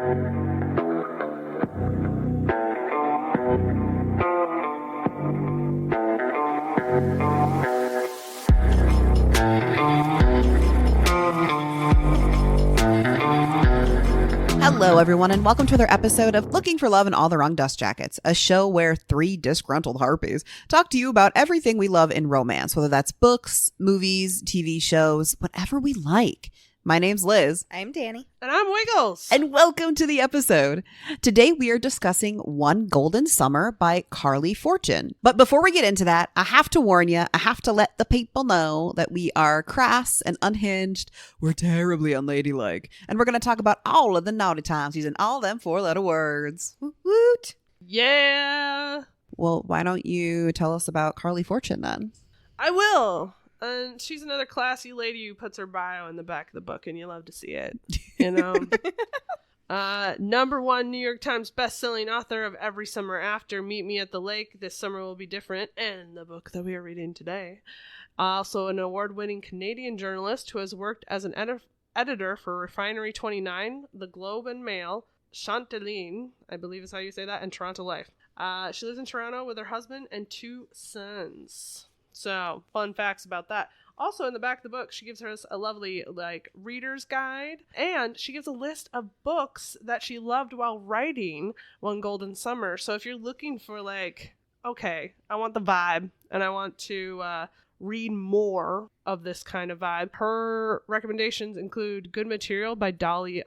Hello, everyone, and welcome to another episode of Looking for Love in All the Wrong Dust Jackets, a show where three disgruntled harpies talk to you about everything we love in romance, whether that's books, movies, TV shows, whatever we like. My name's Liz. I'm Danny. And I'm Wiggles. And welcome to the episode. Today we are discussing One Golden Summer by Carley Fortune. But before we get into that, I have to warn you, I have to let the people know that we are crass and unhinged. We're terribly unladylike. And we're going to talk about all of the naughty times using all them four-letter words. Woot woot. Yeah. Well, why don't you tell us about Carley Fortune then? I will. And she's another classy lady who puts her bio in the back of the book, and you love to see it. You know? Number one New York Times bestselling author of Every Summer After, Meet Me at the Lake, This Summer Will Be Different, and the book that we are reading today. Also an award-winning Canadian journalist who has worked as an editor for Refinery 29, The Globe and Mail, Chanteline, I believe is how you say that, and Toronto Life. She lives in Toronto with her husband and two sons. So, fun facts about that. Also, in the back of the book, she gives us a lovely, reader's guide. And she gives a list of books that she loved while writing One Golden Summer. So, if you're looking for, okay, I want the vibe, and I want to read more of this kind of vibe, her recommendations include Good Material by Dolly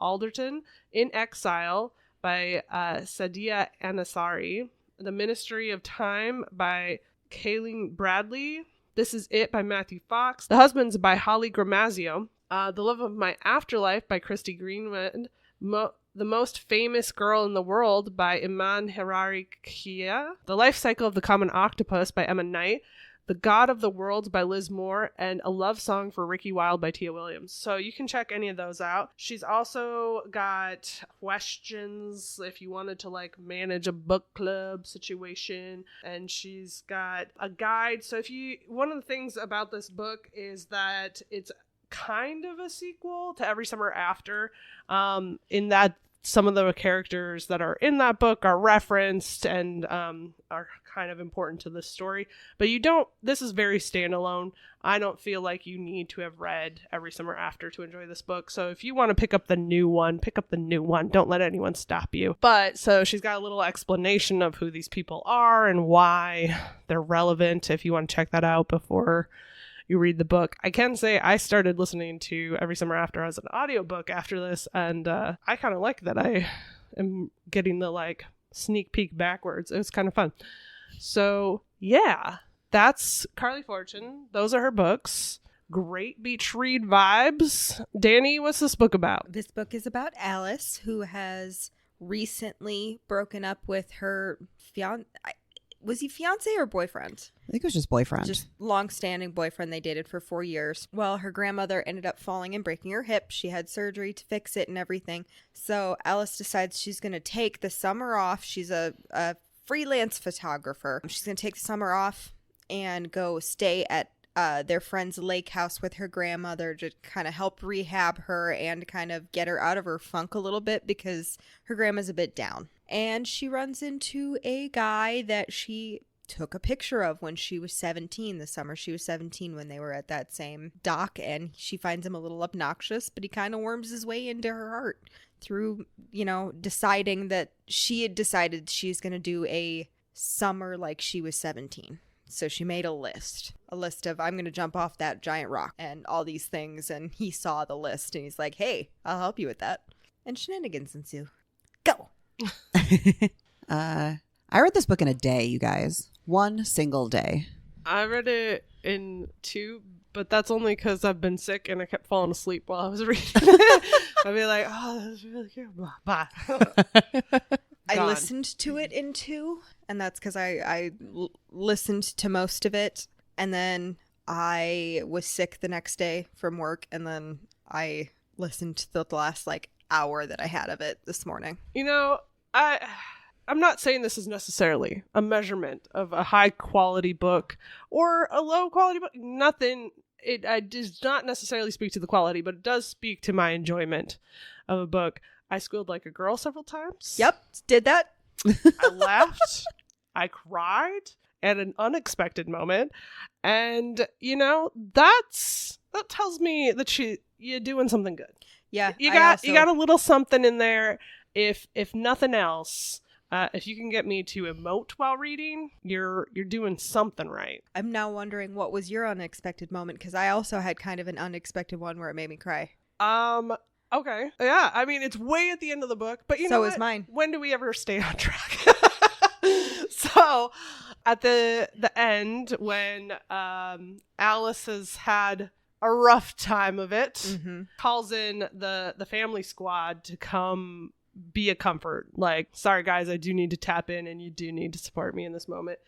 Alderton, In Exile by Sadia Anasari, The Ministry of Time by Kayleen Bradley, This Is It by Matthew Fox, The Husbands by Holly Gramazio, The Love of My Afterlife by Christy Greenwood, The Most Famous Girl in the World by Iman Harari Kia, The Life Cycle of the Common Octopus by Emma Knight, The God of the Worlds by Liz Moore, and A Love Song for Ricky Wilde by Tia Williams. So you can check any of those out. She's also got questions if you wanted to manage a book club situation, and she's got a guide. So one of the things about this book is that it's kind of a sequel to Every Summer After, in that some of the characters that are in that book are referenced and are kind of important to this story. But this is very standalone. I don't feel like you need to have read Every Summer After to enjoy this book. So if you want to pick up the new one, pick up the new one. Don't let anyone stop you. But so she's got a little explanation of who these people are and why they're relevant if you want to check that out before you read the book. I can say I started listening to Every Summer After as an audiobook after this, and I kind of like that I am getting the sneak peek backwards. It was kind of fun. So yeah, that's Carley Fortune. Those are her books. Great beach read vibes. Danny, what's this book about? This book is about Alice, who has recently broken up with her fiance. Was he fiance or boyfriend? I think it was just boyfriend. Just long-standing boyfriend. They dated for 4 years. Well, her grandmother ended up falling and breaking her hip. She had surgery to fix it and everything. So Alice decides she's going to take the summer off. She's a freelance photographer. She's going to take the summer off and go stay at their friend's lake house with her grandmother to kind of help rehab her and kind of get her out of her funk a little bit because her grandma's a bit down. And she runs into a guy that she took a picture of when she was 17, the summer she was 17, when they were at that same dock, and she finds him a little obnoxious, but he kind of worms his way into her heart through, deciding that she had decided she's going to do a summer like she was 17. So she made a list of, I'm going to jump off that giant rock and all these things. And he saw the list and he's like, hey, I'll help you with that. And shenanigans ensue. Go. I read this book in a day, you guys. One single day. I read it in 2, but that's only because I've been sick and I kept falling asleep while I was reading it. I'd be like, oh, that was really good. Bye. I listened to it in 2, and that's because I listened to most of it, and then I was sick the next day from work, and then I listened to the last hour that I had of it this morning. I'm not saying this is necessarily a measurement of a high quality book or a low quality book. Nothing. It does not necessarily speak to the quality, but it does speak to my enjoyment of a book. I squealed like a girl several times. Yep, did that. I laughed. I cried at an unexpected moment. And, that tells me that you're doing something good. Yeah, You got a little something in there. If nothing else, if you can get me to emote while reading, you're doing something right. I'm now wondering what was your unexpected moment, because I also had kind of an unexpected one where it made me cry. Okay. Yeah, I mean, it's way at the end of the book, but So is mine. When do we ever stay on track? So, at the end, when Alice has had a rough time of it, calls in the family squad to come be a comfort. Like, sorry guys, I do need to tap in and you do need to support me in this moment.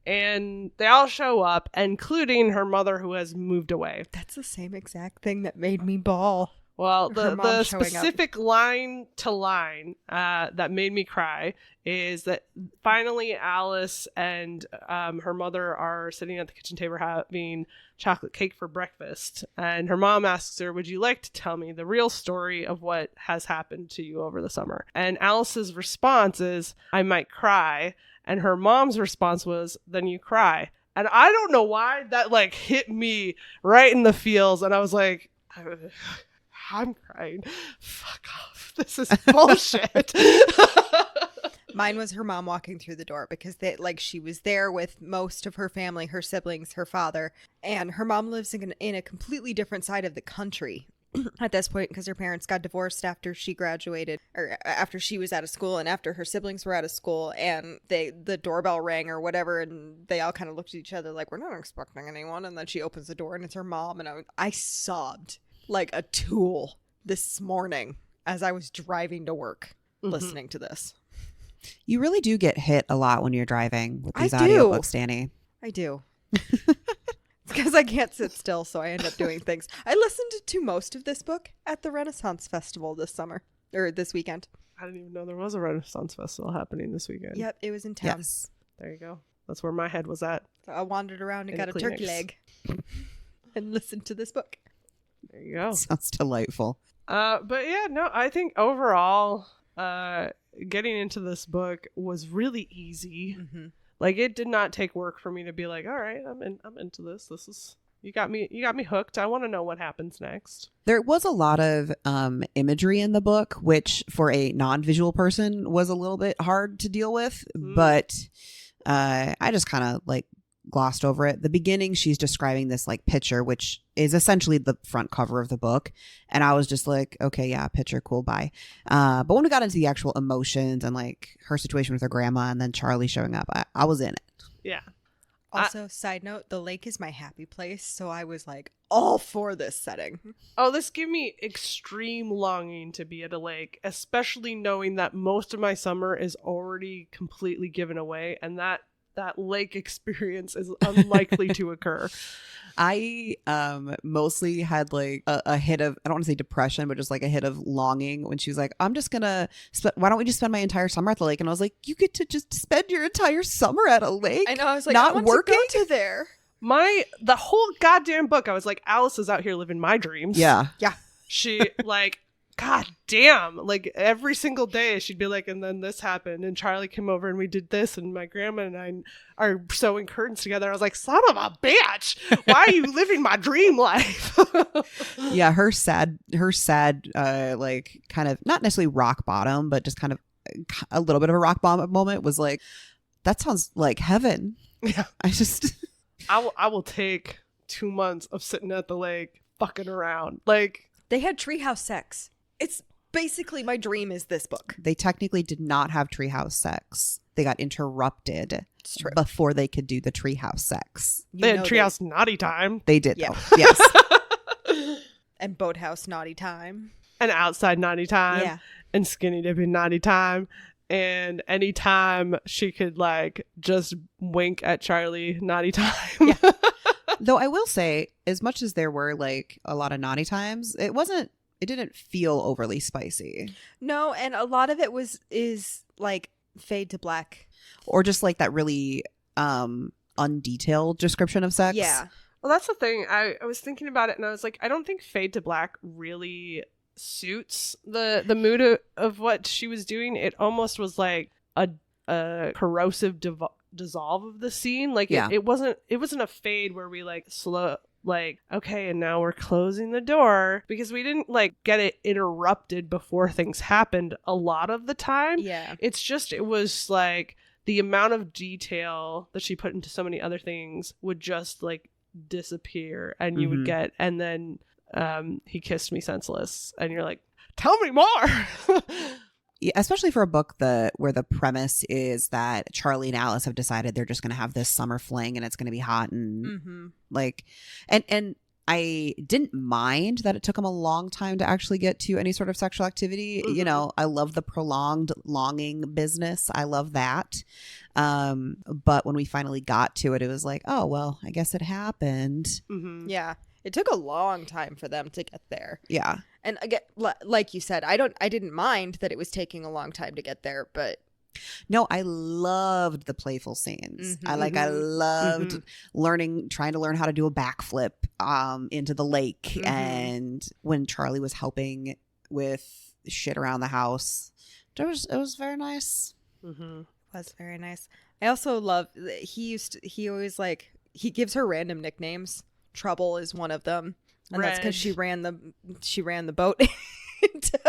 And they all show up, including her mother, who has moved away. That's the same exact thing that made me bawl. Well, Her mom the showing up. specific line to line that made me cry is that finally Alice and her mother are sitting at the kitchen table having chocolate cake for breakfast. And her mom asks her, would you like to tell me the real story of what has happened to you over the summer? And Alice's response is, I might cry. And her mom's response was, then you cry. And I don't know why that hit me right in the feels. And I was like, I'm crying. Fuck off. This is bullshit. Mine was her mom walking through the door, because she was there with most of her family, her siblings, her father, and her mom lives in a completely different side of the country at this point, because her parents got divorced after she graduated, or after she was out of school and after her siblings were out of school, and the doorbell rang or whatever, and they all kind of looked at each other like, we're not expecting anyone, and then she opens the door and it's her mom, and I sobbed like a tool this morning as I was driving to work listening to this. You really do get hit a lot when you're driving with these I do. audiobooks, Danny. I do. It's because I can't sit still, so I end up doing things. I listened to most of this book at the Renaissance Festival this weekend. I didn't even know there was a Renaissance Festival happening this weekend. Yep, it was in town. Yes. There you go. That's where my head was at. So I wandered around and got a turkey Kleenex. leg and listened to this book. There you go. Sounds delightful. But yeah, no, I think overall, getting into this book was really easy. Mm-hmm. It did not take work for me to be like, all right, I'm into this. This is, you got me hooked. I want to know what happens next. There was a lot of imagery in the book, which for a non-visual person was a little bit hard to deal with, but I just kind of glossed over it. The beginning, she's describing this picture, which is essentially the front cover of the book, and I was just like, okay, yeah, picture, cool, bye. But when we got into the actual emotions and her situation with her grandma and then Charlie showing up, I was in it. Yeah. Also, side note, the lake is my happy place, so I was all for this setting. Oh, this gave me extreme longing to be at a lake, especially knowing that most of my summer is already completely given away, and that lake experience is unlikely to occur. I mostly had a hit of, I don't want to say depression, but just a hit of longing when she was like, I'm just gonna why don't we just spend my entire summer at the lake? And I was like, you get to just spend your entire summer at a lake? I know, I was like, not I want working to go to there. The whole goddamn book, I was like, Alice is out here living my dreams. Yeah. She God damn, every single day she'd be like, and then this happened and Charlie came over and we did this and my grandma and I are sewing curtains together. I was like, son of a bitch, why are you living my dream life? Yeah, her sad kind of not necessarily rock bottom, but just kind of a little bit of a rock bottom moment was that sounds like heaven. Yeah. I will take 2 months of sitting at the lake fucking around. They had treehouse sex. It's basically my dream is this book. They technically did not have treehouse sex. They got interrupted It's true. before they could do the treehouse sex. They had treehouse naughty time. They did, Yeah. though. Yes. And boathouse naughty time. And outside naughty time. Yeah. And skinny dipping naughty time. And anytime she could just wink at Charlie naughty time. Yeah. Though I will say, as much as there were a lot of naughty times, it didn't feel overly spicy. No, and a lot of it is fade to black. Or just that really undetailed description of sex. Yeah. Well, that's the thing. I was thinking about it and I was like, I don't think fade to black really suits the mood of what she was doing. It almost was like a corrosive dissolve of the scene. Like it wasn't a fade where we like slow like, okay, and now we're closing the door, because we didn't like get it interrupted before things happened a lot of the time. Yeah. It's just, it was like the amount of detail that she put into so many other things would just like disappear, and you would get, and then he kissed me senseless, and you're like, tell me more. Yeah, especially for a book where the premise is that Charlie and Alice have decided they're just going to have this summer fling and it's going to be hot and like, and I didn't mind that it took them a long time to actually get to any sort of sexual activity. You know, I love the prolonged longing business. I love that. But when we finally got to it, it was like, oh, well, I guess it happened. Yeah. It took a long time for them to get there. Yeah. And again, like you said, I didn't mind that it was taking a long time to get there, but no, I loved the playful scenes. I loved trying to learn how to do a backflip into the lake, and when Charlie was helping with shit around the house, it was very nice. It was very nice. I also love he always like, he gives her random nicknames. Trouble is one of them, and that's because she ran the boat into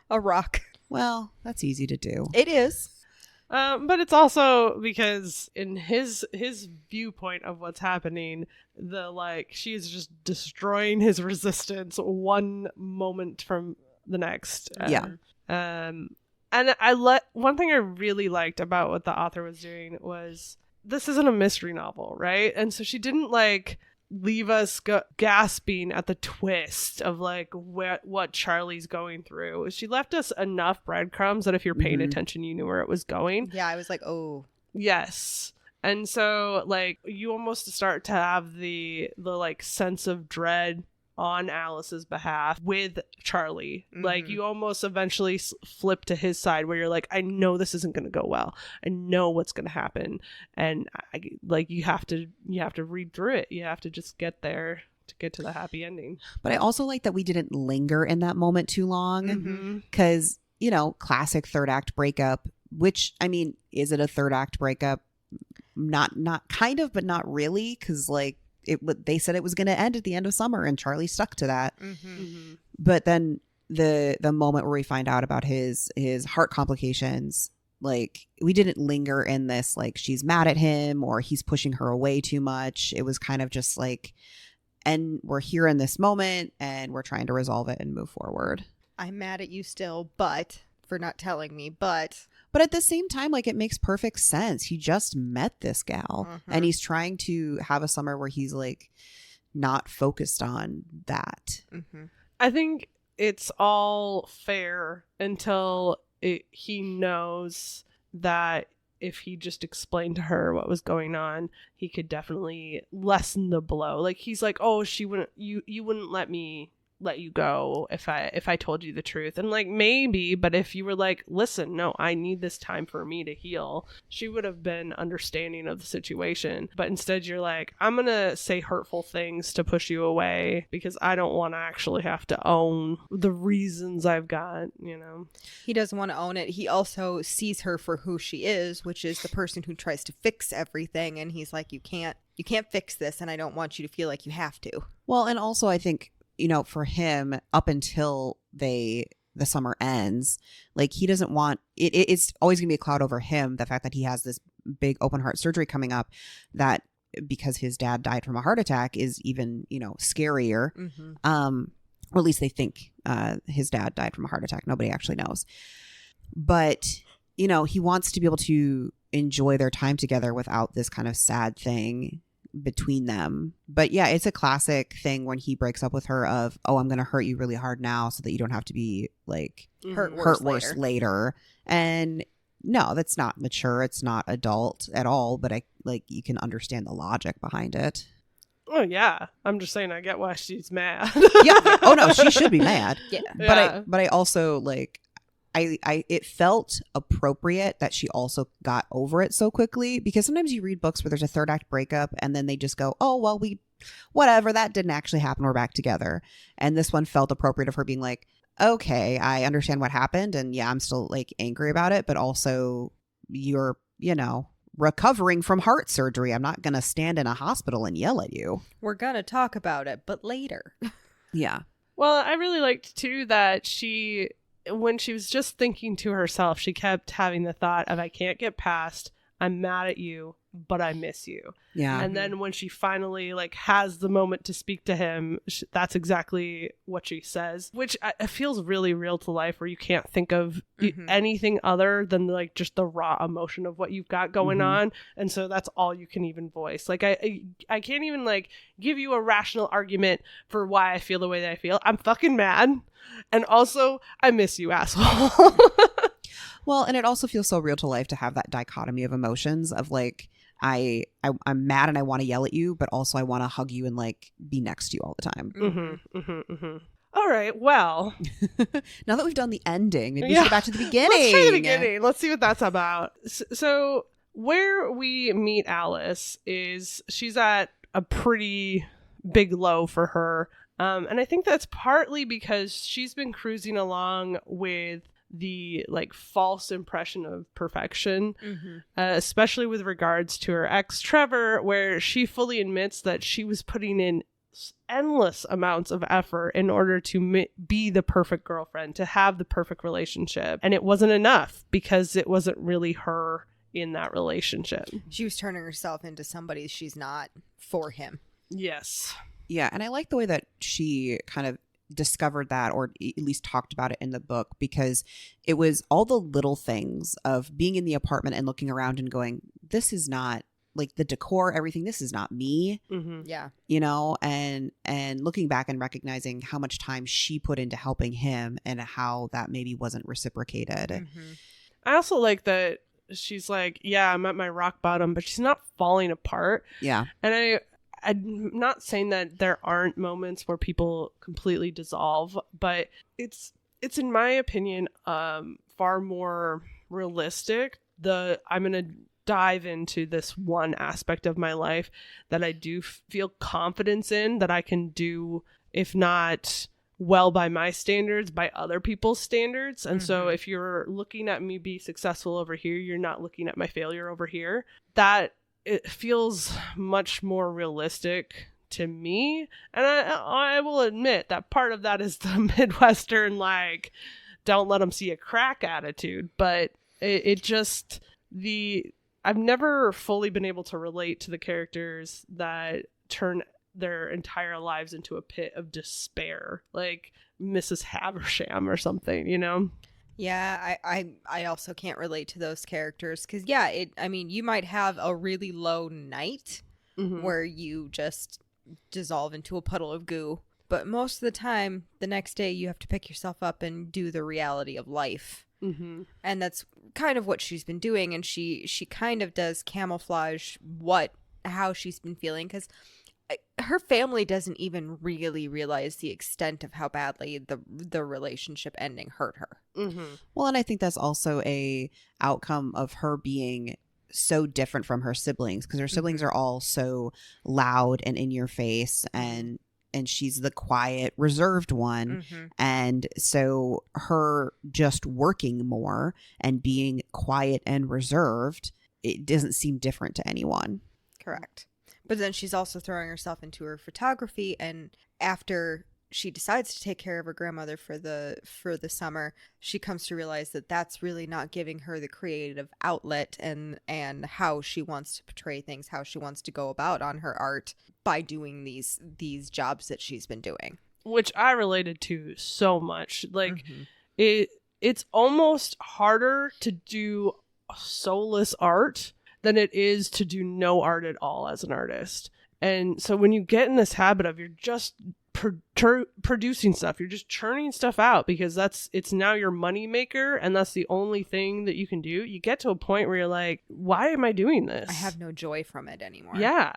a rock. Well, that's easy to do. It is, but it's because in his viewpoint of what's happening, she is just destroying his resistance one moment from the next. And one thing I really liked about what the author was doing was, this isn't a mystery novel, right? And so she didn't like leave us gasping at the twist of like what Charlie's going through. She left us enough breadcrumbs that if you're paying attention, you knew where it was going. Yeah, I was like, oh, yes. And so like you almost start to have the like sense of dread on Alice's behalf with Charlie. Like you almost eventually flip to his side, where you're like, I know this isn't going to go well. I know what's going to happen. And you have to read through it. You have to just get there to get to the happy ending. But I also like that we didn't linger in that moment too long, because, you know, classic third act breakup, which, I mean, is it a third act breakup? Not kind of, but not really. Cause like, they said it was going to end at the end of summer, and Charlie stuck to that. But then the moment where we find out about his heart complications, like, we didn't linger in this like she's mad at him or he's pushing her away too much. It was kind of just like, and we're here in this moment and we're trying to resolve it and move forward. I'm mad at you still, but for not telling me, but at the same time, like, it makes perfect sense. He just met this gal and he's trying to have a summer where he's like not focused on that. I think it's all fair until he knows that if he just explained to her what was going on, he could definitely lessen the blow. Like, he's like, oh, you wouldn't let you go if I told you the truth. And like, maybe, but if you were like, listen, no, I need this time for me to heal, she would have been understanding of the situation. But instead you're like, I'm gonna say hurtful things to push you away because I don't want to actually have to own the reasons I've got, you know. He doesn't want to own it. He also sees her for who she is, which is the person who tries to fix everything, and he's like, you can't fix this, and I don't want you to feel like you have to. Well, and also I think, you know, for him, up until the summer ends, like, he doesn't want it's always gonna be a cloud over him, the fact that he has this big open heart surgery coming up, that because his dad died from a heart attack is even, you know, scarier. Or at least they think his dad died from a heart attack. Nobody actually knows. But, you know, he wants to be able to enjoy their time together without this kind of sad thing between them. But yeah, it's a classic thing when he breaks up with her of, oh, I'm gonna hurt you really hard now so that you don't have to be like hurt worse later. And no, that's not mature, it's not adult at all, but I like, you can understand the logic behind it. Oh yeah, I'm just saying I get why she's mad. Yeah. Oh no, she should be mad. Yeah. But I also like, it felt appropriate that she also got over it so quickly, because sometimes you read books where there's a third act breakup and then they just go, oh, well, whatever, that didn't actually happen, we're back together. And this one felt appropriate of her being like, okay, I understand what happened, and yeah, I'm still like angry about it, but also you're, recovering from heart surgery. I'm not going to stand in a hospital and yell at you. We're gonna talk about it, but later. Yeah. Well, I really liked too that when she was just thinking to herself, she kept having the thought of, I can't get past, I'm mad at you, but I miss you. Yeah. And then when she finally like has the moment to speak to him, that's exactly what she says, which it feels really real to life, where you can't think of anything other than like just the raw emotion of what you've got going on. And so that's all you can even voice. Like I can't even like give you a rational argument for why I feel the way that I feel. I'm fucking mad. And also I miss you, asshole. Well, and it also feels so real to life to have that dichotomy of emotions of like, I'm mad and I want to yell at you, but also I want to hug you and like be next to you all the time. All right, well. Now that we've done the ending, maybe we should go back to the beginning. Let's try the beginning. Let's see what that's about. So where we meet Alice is she's at a pretty big low for her. And I think that's partly because she's been cruising along with the like false impression of perfection, especially with regards to her ex Trevor, where she fully admits that she was putting in endless amounts of effort in order to be the perfect girlfriend, to have the perfect relationship, and it wasn't enough because it wasn't really her in that relationship. She was turning herself into somebody she's not for him. Yes. Yeah, and I like the way that she kind of discovered that, or at least talked about it in the book, because it was all the little things of being in the apartment and looking around and going, this is not like the decor, everything, this is not me. Yeah. And looking back and recognizing how much time she put into helping him and how that maybe wasn't reciprocated. I also like that she's like, yeah, I'm at my rock bottom, but she's not falling apart. Yeah. And I'm not saying that there aren't moments where people completely dissolve, but it's in my opinion far more realistic. I'm going to dive into this one aspect of my life that I do feel confidence in, that I can do, if not well by my standards, by other people's standards. And so if you're looking at me be successful over here, you're not looking at my failure over here. That it feels much more realistic to me. And I will admit that part of that is the Midwestern, like, don't let them see a crack attitude. But I've never fully been able to relate to the characters that turn their entire lives into a pit of despair, like Mrs. Haversham or something, Yeah, I also can't relate to those characters because, you might have a really low night where you just dissolve into a puddle of goo. But most of the time, the next day, you have to pick yourself up and do the reality of life. And that's kind of what she's been doing. And she kind of does camouflage how she's been feeling, because her family doesn't even really realize the extent of how badly the relationship ending hurt her. Well, and I think that's also a outcome of her being so different from her siblings, because her siblings are all so loud and in your face, and she's the quiet, reserved one. And so her just working more and being quiet and reserved, it doesn't seem different to anyone. Correct. But then she's also throwing herself into her photography, and after she decides to take care of her grandmother for the summer, she comes to realize that that's really not giving her the creative outlet and how she wants to portray things, how she wants to go about on her art by doing these jobs that she's been doing. Which I related to so much. Like it's almost harder to do soulless art than it is to do no art at all as an artist. And so when you get in this habit of you're just producing stuff, you're just churning stuff out because it's now your money maker and that's the only thing that you can do, you get to a point where you're like, why am I doing this? I have no joy from it anymore. Yeah.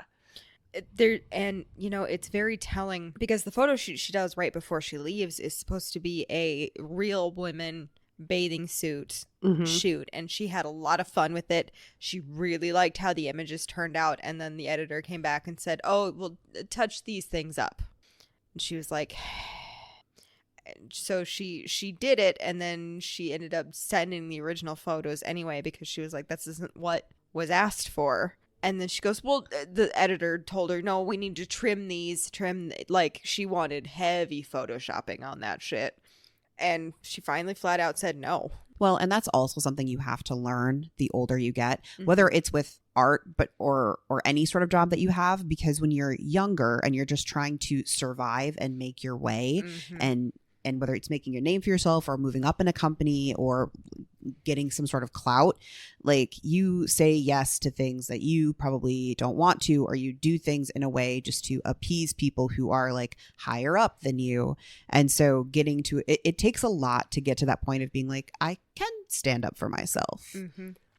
It's very telling because the photo shoot she does right before she leaves is supposed to be a real women bathing suit shoot, and she had a lot of fun with it. She really liked how the images turned out, and then the editor came back and said, oh, we'll touch these things up, and she was like, So she did it, and then she ended up sending the original photos anyway because she was like, this isn't what was asked for. And then she goes, well, the editor told her, no, we need to trim these, like she wanted heavy photoshopping on that shit. And she finally flat out said no. Well, and that's also something you have to learn the older you get, whether it's with art or any sort of job that you have, because when you're younger and you're just trying to survive and make your way, and whether it's making a name for yourself or moving up in a company or getting some sort of clout, like you say yes to things that you probably don't want to, or you do things in a way just to appease people who are like higher up than you. And so getting to it takes a lot to get to that point of being like, I can stand up for myself.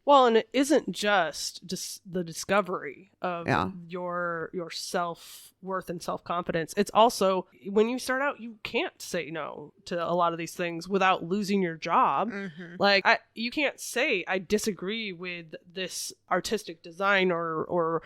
Well, and it isn't just the discovery of your self-worth and self-confidence. It's also, when you start out, you can't say no to a lot of these things without losing your job. Like, you can't say, I disagree with this artistic design or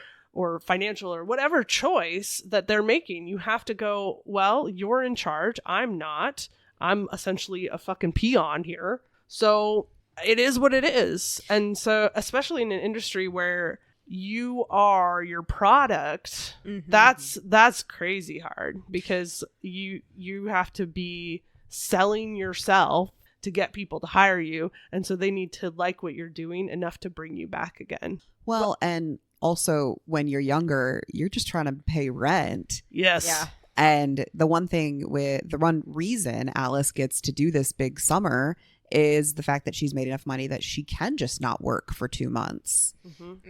financial or whatever choice that they're making. You have to go, well, you're in charge. I'm not. I'm essentially a fucking peon here. So it is what it is. And so, especially in an industry where you are your product, that's crazy hard, because you have to be selling yourself to get people to hire you. And so they need to like what you're doing enough to bring you back again. Well, and also when you're younger, you're just trying to pay rent. Yes. Yeah. And the one reason Alice gets to do this big summer is the fact that she's made enough money that she can just not work for 2 months.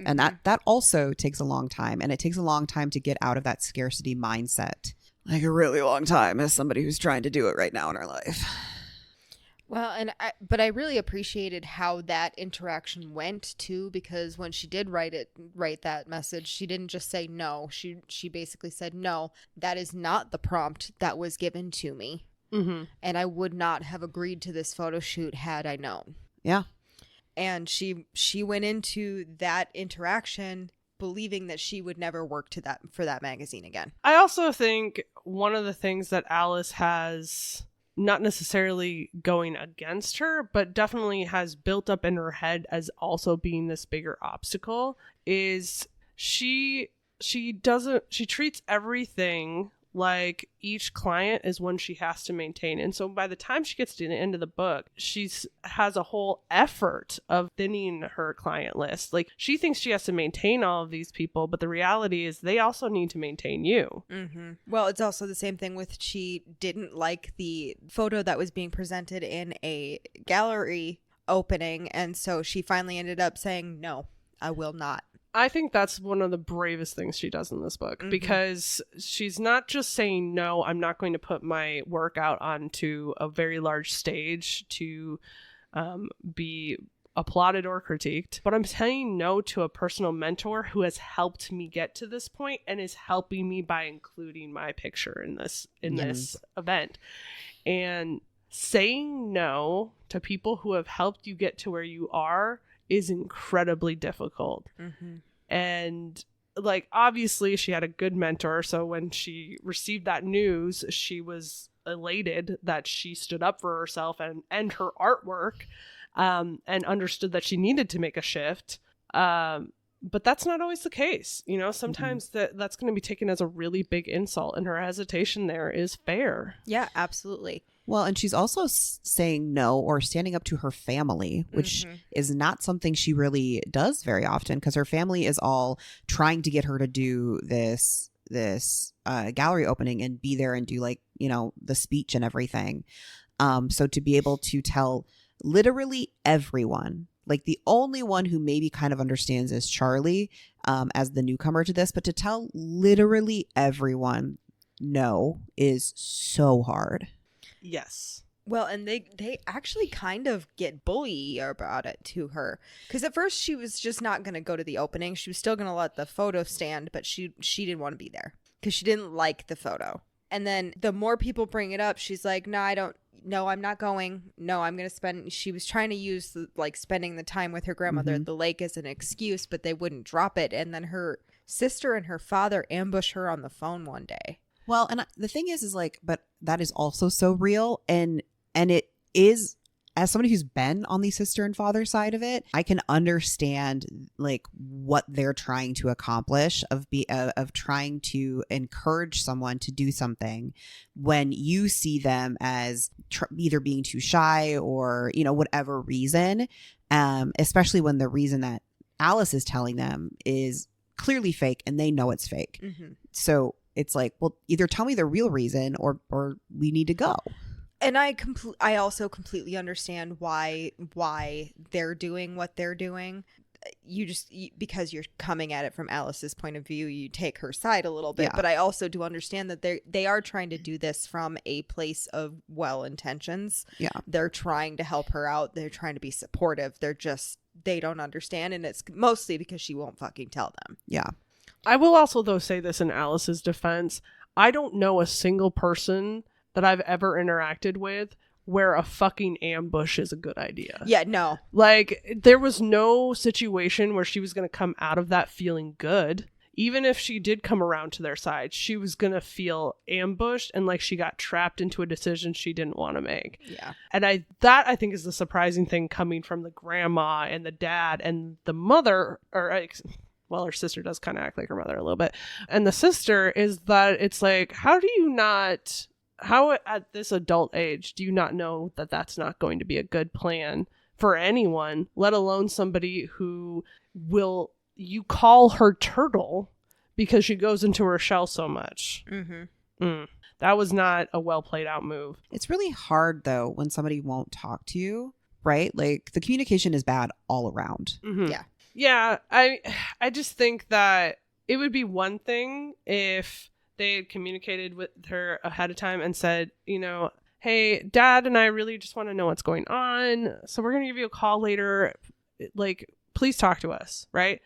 And that also takes a long time. And it takes a long time to get out of that scarcity mindset. Like a really long time, as somebody who's trying to do it right now in her life. Well, but I really appreciated how that interaction went too, because when she did write that message, she didn't just say no. She basically said, no, that is not the prompt that was given to me. And I would not have agreed to this photo shoot had I known. Yeah. And she went into that interaction believing that she would never work for that magazine again. I also think one of the things that Alice has, not necessarily going against her, but definitely has built up in her head as also being this bigger obstacle, is she treats everything like each client is one she has to maintain. And so by the time she gets to the end of the book, has a whole effort of thinning her client list. Like, she thinks she has to maintain all of these people, but the reality is they also need to maintain you. Well, it's also the same thing with, she didn't like the photo that was being presented in a gallery opening. And so she finally ended up saying, no, I will not. I think that's one of the bravest things she does in this book, because she's not just saying, no, I'm not going to put my work out onto a very large stage to be applauded or critiqued, but I'm saying no to a personal mentor who has helped me get to this point and is helping me by including my picture in this event. And saying no to people who have helped you get to where you are is incredibly difficult. And like, obviously she had a good mentor, so when she received that news, she was elated that she stood up for herself and her artwork, and understood that she needed to make a shift. But that's not always the case. You know, sometimes that's going to be taken as a really big insult, and her hesitation there is fair. Yeah, absolutely. Well, and she's also saying no or standing up to her family, which is not something she really does very often, because her family is all trying to get her to do this gallery opening and be there and do, like, you know, the speech and everything. So to be able to tell literally everyone, like the only one who maybe kind of understands is Charlie, as the newcomer to this, but to tell literally everyone no is so hard. Yes. Well, and they actually kind of get bully about it to her, because at first she was just not going to go to the opening. She was still going to let the photo stand, but she didn't want to be there because she didn't like the photo. And then the more people bring it up, she's like, no, I'm not going. No, I'm going to spend. She was trying to use spending the time with her grandmother at the lake as an excuse, but they wouldn't drop it. And then her sister and her father ambush her on the phone one day. Well, and the thing is like, but that is also so real. And it is, as somebody who's been on the sister and father side of it, I can understand like what they're trying to accomplish of trying to encourage someone to do something when you see them as either being too shy or, you know, whatever reason, especially when the reason that Alice is telling them is clearly fake and they know it's fake. Mm-hmm. So it's like, well, either tell me the real reason or we need to go. And I also completely understand why they're doing what they're doing. Because you're coming at it from Alice's point of view, you take her side a little bit. Yeah. But I also do understand that they are trying to do this from a place of well intentions. Yeah. They're trying to help her out. They're trying to be supportive. They don't understand. And it's mostly because she won't fucking tell them. Yeah. I will also, though, say this in Alice's defense. I don't know a single person that I've ever interacted with where a fucking ambush is a good idea. Yeah, no. Like, there was no situation where she was going to come out of that feeling good. Even if she did come around to their side, she was going to feel ambushed and like she got trapped into a decision she didn't want to make. Yeah. And I think is the surprising thing coming from the grandma and the dad and the mother, well, her sister does kind of act like her mother a little bit. And the sister is that it's like, how at this adult age do you not know that that's not going to be a good plan for anyone, let alone somebody who you call her turtle because she goes into her shell so much. Mm-hmm. That was not a well played out move. It's really hard though when somebody won't talk to you, right? Like the communication is bad all around. Mm-hmm. Yeah. Yeah. I just think that it would be one thing if they had communicated with her ahead of time and said, you know, hey, Dad and I really just want to know what's going on. So we're going to give you a call later. Like, please talk to us, right?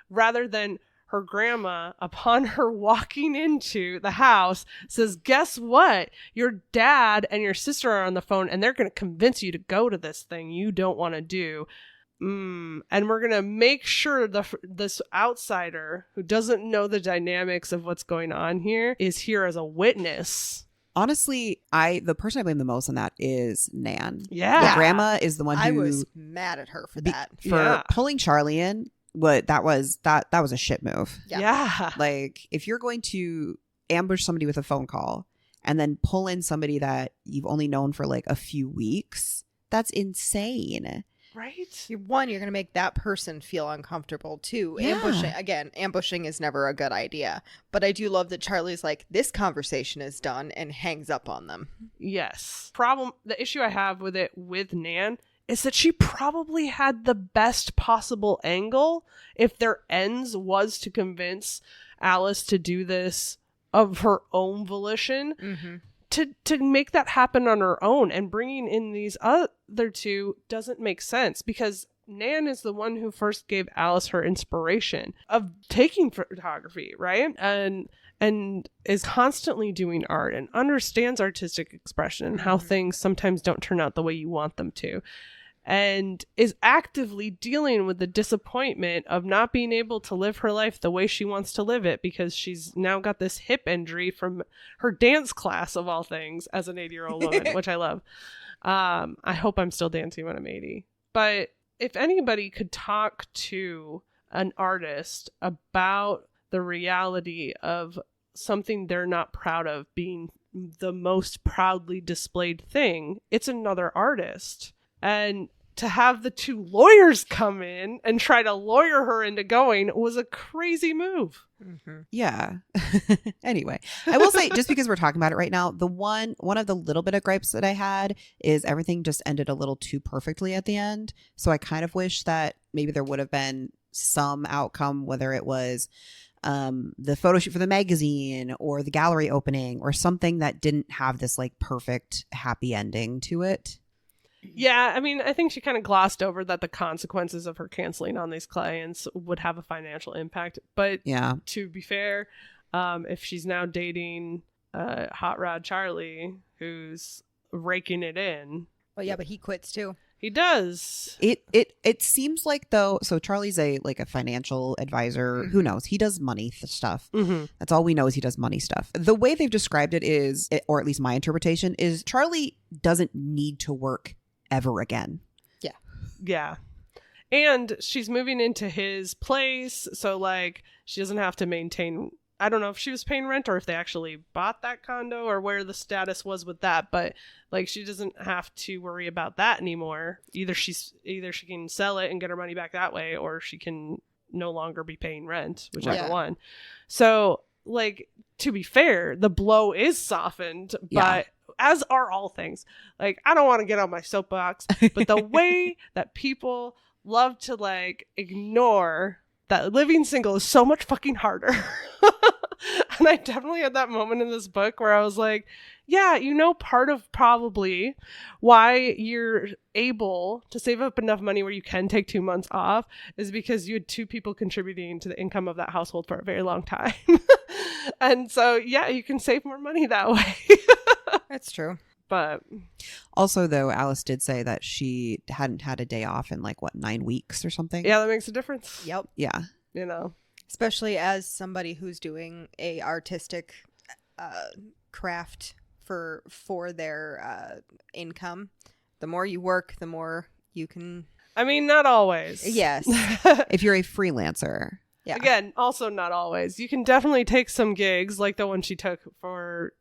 Rather than her grandma, upon her walking into the house, says, guess what? Your dad and your sister are on the phone and they're going to convince you to go to this thing you don't want to do. And we're going to make sure this outsider who doesn't know the dynamics of what's going on here is here as a witness. Honestly, the person I blame the most on that is Nan. Yeah. The grandma is the one who I was mad at her for that. For pulling Charlie in. That was a shit move. Yeah. Like if you're going to ambush somebody with a phone call and then pull in somebody that you've only known for like a few weeks, that's insane. Right? You're going to make that person feel uncomfortable too. Yeah. Ambushing is never a good idea. But I do love that Charlie's like, this conversation is done and hangs up on them. Yes. The issue I have with it with Nan is that she probably had the best possible angle if their ends was to convince Alice to do this of her own volition. Mm-hmm. To make that happen on her own, and bringing in these other two doesn't make sense because Nan is the one who first gave Alice her inspiration of taking photography, right? And is constantly doing art and understands artistic expression and how things sometimes don't turn out the way you want them to. And is actively dealing with the disappointment of not being able to live her life the way she wants to live it because she's now got this hip injury from her dance class of all things as an 80-year-old woman, which I love. I hope I'm still dancing when I'm 80. But if anybody could talk to an artist about the reality of something they're not proud of being the most proudly displayed thing, it's another artist. And to have the two lawyers come in and try to lawyer her into going was a crazy move. Mm-hmm. Yeah. Anyway, I will say, just because we're talking about it right now, one of the little bit of gripes that I had is everything just ended a little too perfectly at the end. So I kind of wish that maybe there would have been some outcome, whether it was the photo shoot for the magazine or the gallery opening or something that didn't have this like perfect happy ending to it. Yeah, I mean, I think she kind of glossed over that the consequences of her canceling on these clients would have a financial impact. But yeah, to be fair, if she's now dating Hot Rod Charlie, who's raking it in. Well, yeah, but he quits too. He does. It seems like, though, so Charlie's a financial advisor. Who knows? He does money stuff. That's all we know, is he does money stuff. The way they've described it is, or at least my interpretation is, Charlie doesn't need to work ever again. Yeah. And she's moving into his place, so like she doesn't have to maintain. I don't know if she was paying rent or if they actually bought that condo or where the status was with that, but like she doesn't have to worry about that anymore. Either she can sell it and get her money back that way, or she can no longer be paying rent, whichever one. So like, to be fair, the blow is softened, but as are all things. Like, I don't want to get on my soapbox, but the way that people love to like ignore that living single is so much fucking harder. And I definitely had that moment in this book where I was like, yeah, part of probably why you're able to save up enough money where you can take 2 months off is because you had 2 people contributing to the income of that household for a very long time. And so, yeah, you can save more money that way. That's true. But also, though, Alice did say that she hadn't had a day off in 9 weeks or something. Yeah, that makes a difference. Yep. Yeah. Especially as somebody who's doing a artistic craft for their income. The more you work, the more you can. I mean, not always. Yes. If you're a freelancer. Yeah. Again, also not always. You can definitely take some gigs like the one she took for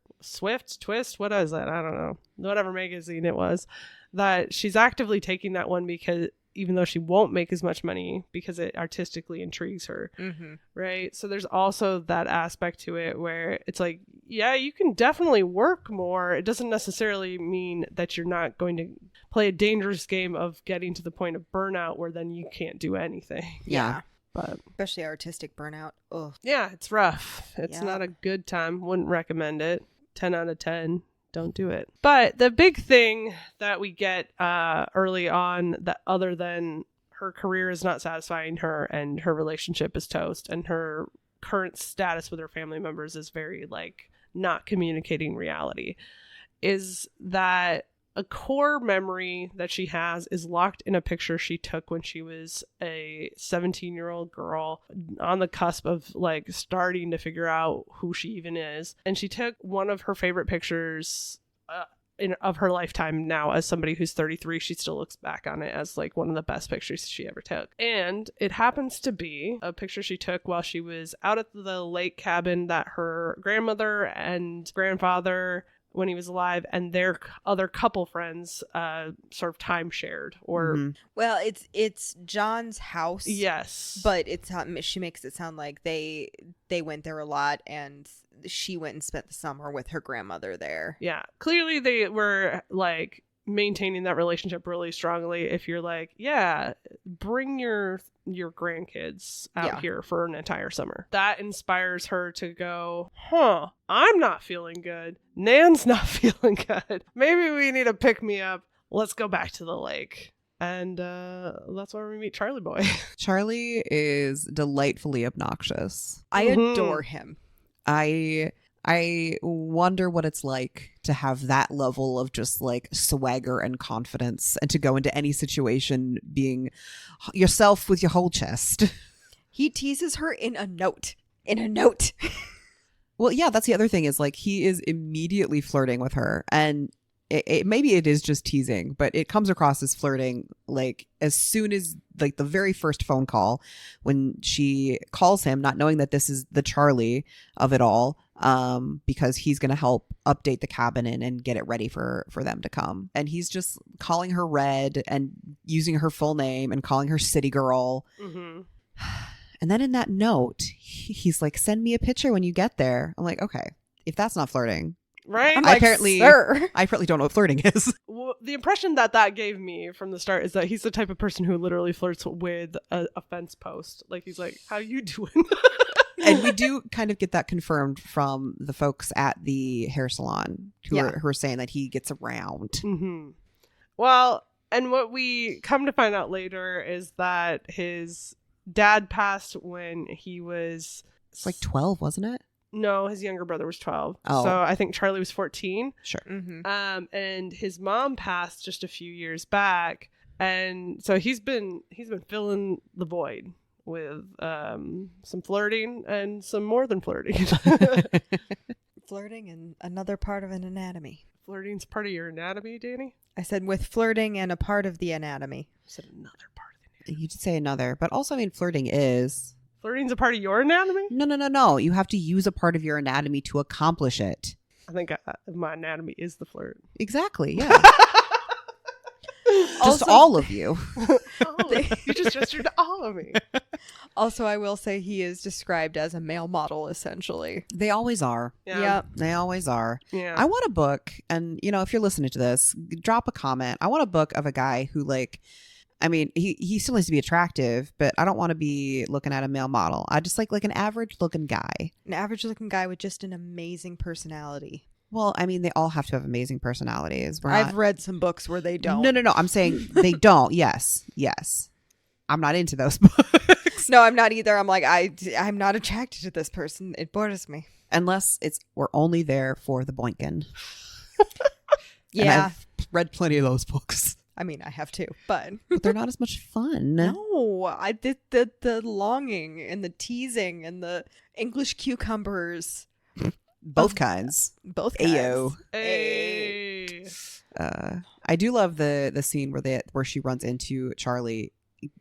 Twist, what is that? I don't know. Whatever magazine it was, that she's actively taking that one because even though she won't make as much money because it artistically intrigues her. Right? So there's also that aspect to it where it's like, yeah, you can definitely work more. It doesn't necessarily mean that you're not going to play a dangerous game of getting to the point of burnout where then you can't do anything. Yeah. But especially artistic burnout. Oh. Yeah, it's rough. It's not a good time. Wouldn't recommend it. 10 out of 10. Don't do it. But the big thing that we get early on, that other than her career is not satisfying her and her relationship is toast and her current status with her family members is very not communicating reality, is that a core memory that she has is locked in a picture she took when she was a 17-year-old girl on the cusp of starting to figure out who she even is. And she took one of her favorite pictures of her lifetime. Now, as somebody who's 33, she still looks back on it as one of the best pictures she ever took. And it happens to be a picture she took while she was out at the lake cabin that her grandmother and grandfather, when he was alive, and their other couple friends sort of time shared, or well, it's John's house. Yes, but she makes it sound like they went there a lot, and she went and spent the summer with her grandmother there. Yeah, clearly they were maintaining that relationship really strongly. If you're bring your grandkids out here for an entire summer, that inspires her to go, I'm not feeling good, Nan's not feeling good, maybe we need a pick me up, let's go back to the lake. And that's where we meet Charlie Boy. Charlie is delightfully obnoxious. I adore him. I wonder what it's like to have that level of just swagger and confidence, and to go into any situation being yourself with your whole chest. He teases her in a note. Well, yeah, that's the other thing is he is immediately flirting with her, and maybe it is just teasing, but it comes across as flirting as soon as the very first phone call, when she calls him, not knowing that this is the Charlie of it all, because he's going to help update the cabin and get it ready for them to come. And he's just calling her Red and using her full name and calling her City Girl. And then in that note, he's like, send me a picture when you get there. I'm like, okay, if that's not flirting. Right? I apparently don't know what flirting is. Well, the impression that gave me from the start is that he's the type of person who literally flirts with a fence post. He's like, how you doing? And we do kind of get that confirmed from the folks at the hair salon who are saying that he gets around. Well, and what we come to find out later is that his dad passed when he was... It's 12, wasn't it? No, his younger brother was 12. Oh. So I think Charlie was 14. Sure. And his mom passed just a few years back. And so he's been filling the void with some flirting and some more than flirting. Flirting and another part of an anatomy. Flirting's part of your anatomy, Danny? I said with flirting and a part of the anatomy. I said another part of the anatomy. You did say another, but also, I mean, flirting is... Flirting's a part of your anatomy? No. You have to use a part of your anatomy to accomplish it. I think my anatomy is the flirt. Exactly, yeah. Just Also- all of you. You just gestured to all of me. Also, I will say he is described as a male model, essentially. They always are. Yeah. They always are. Yeah. I want a book, and, you know, if you're listening to this, drop a comment. I want a book of a guy who, like, I mean, he still needs to be attractive, but I don't want to be looking at a male model. I just like an average looking guy. An average-looking guy with just an amazing personality. Well, I mean, they all have to have amazing personalities. I've read some books where they don't. No. I'm saying they don't. Yes. I'm not into those books. No, I'm not either. I'm like, I'm not attracted to this person. It borders me. Unless we're only there for the boinkin. And Yeah. I've read plenty of those books. I mean, I have too, but But they're not as much fun. no, I did the longing and the teasing and the English cucumbers. Both kinds. Both kinds. Ayo. Hey. I do love the scene where she runs into Charlie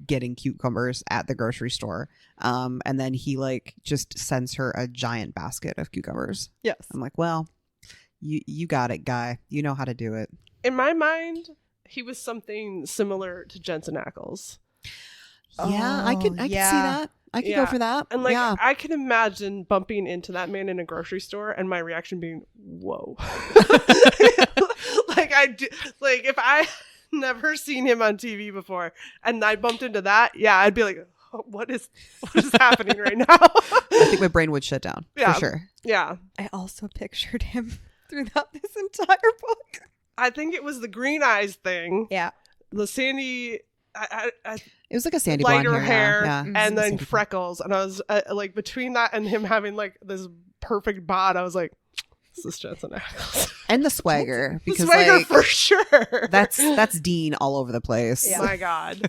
getting cucumbers at the grocery store, and then he like just sends her a giant basket of cucumbers. Yes. I'm like, well, you got it, guy. You know how to do it. In my mind, he was something similar to Jensen Ackles. Yeah, I could see that. I could go for that. And like, yeah. I can imagine bumping into that man in a grocery store and my reaction being, whoa. If I never seen him on TV before and I bumped into that, yeah, I'd be like, oh, what is happening right now? I think my brain would shut down Yeah. for sure. Yeah. I also pictured him throughout this entire book. I think it was the green eyes thing. Yeah. The sandy, It was like a sandy blonde lighter hair, Yeah. and Sandy then blonde. freckles. And I was like, between that and him having like this perfect bod, I was like, this is Jensen Ackles. And the swagger, The because swagger like for sure. that's Dean all over the place. Yeah. My God.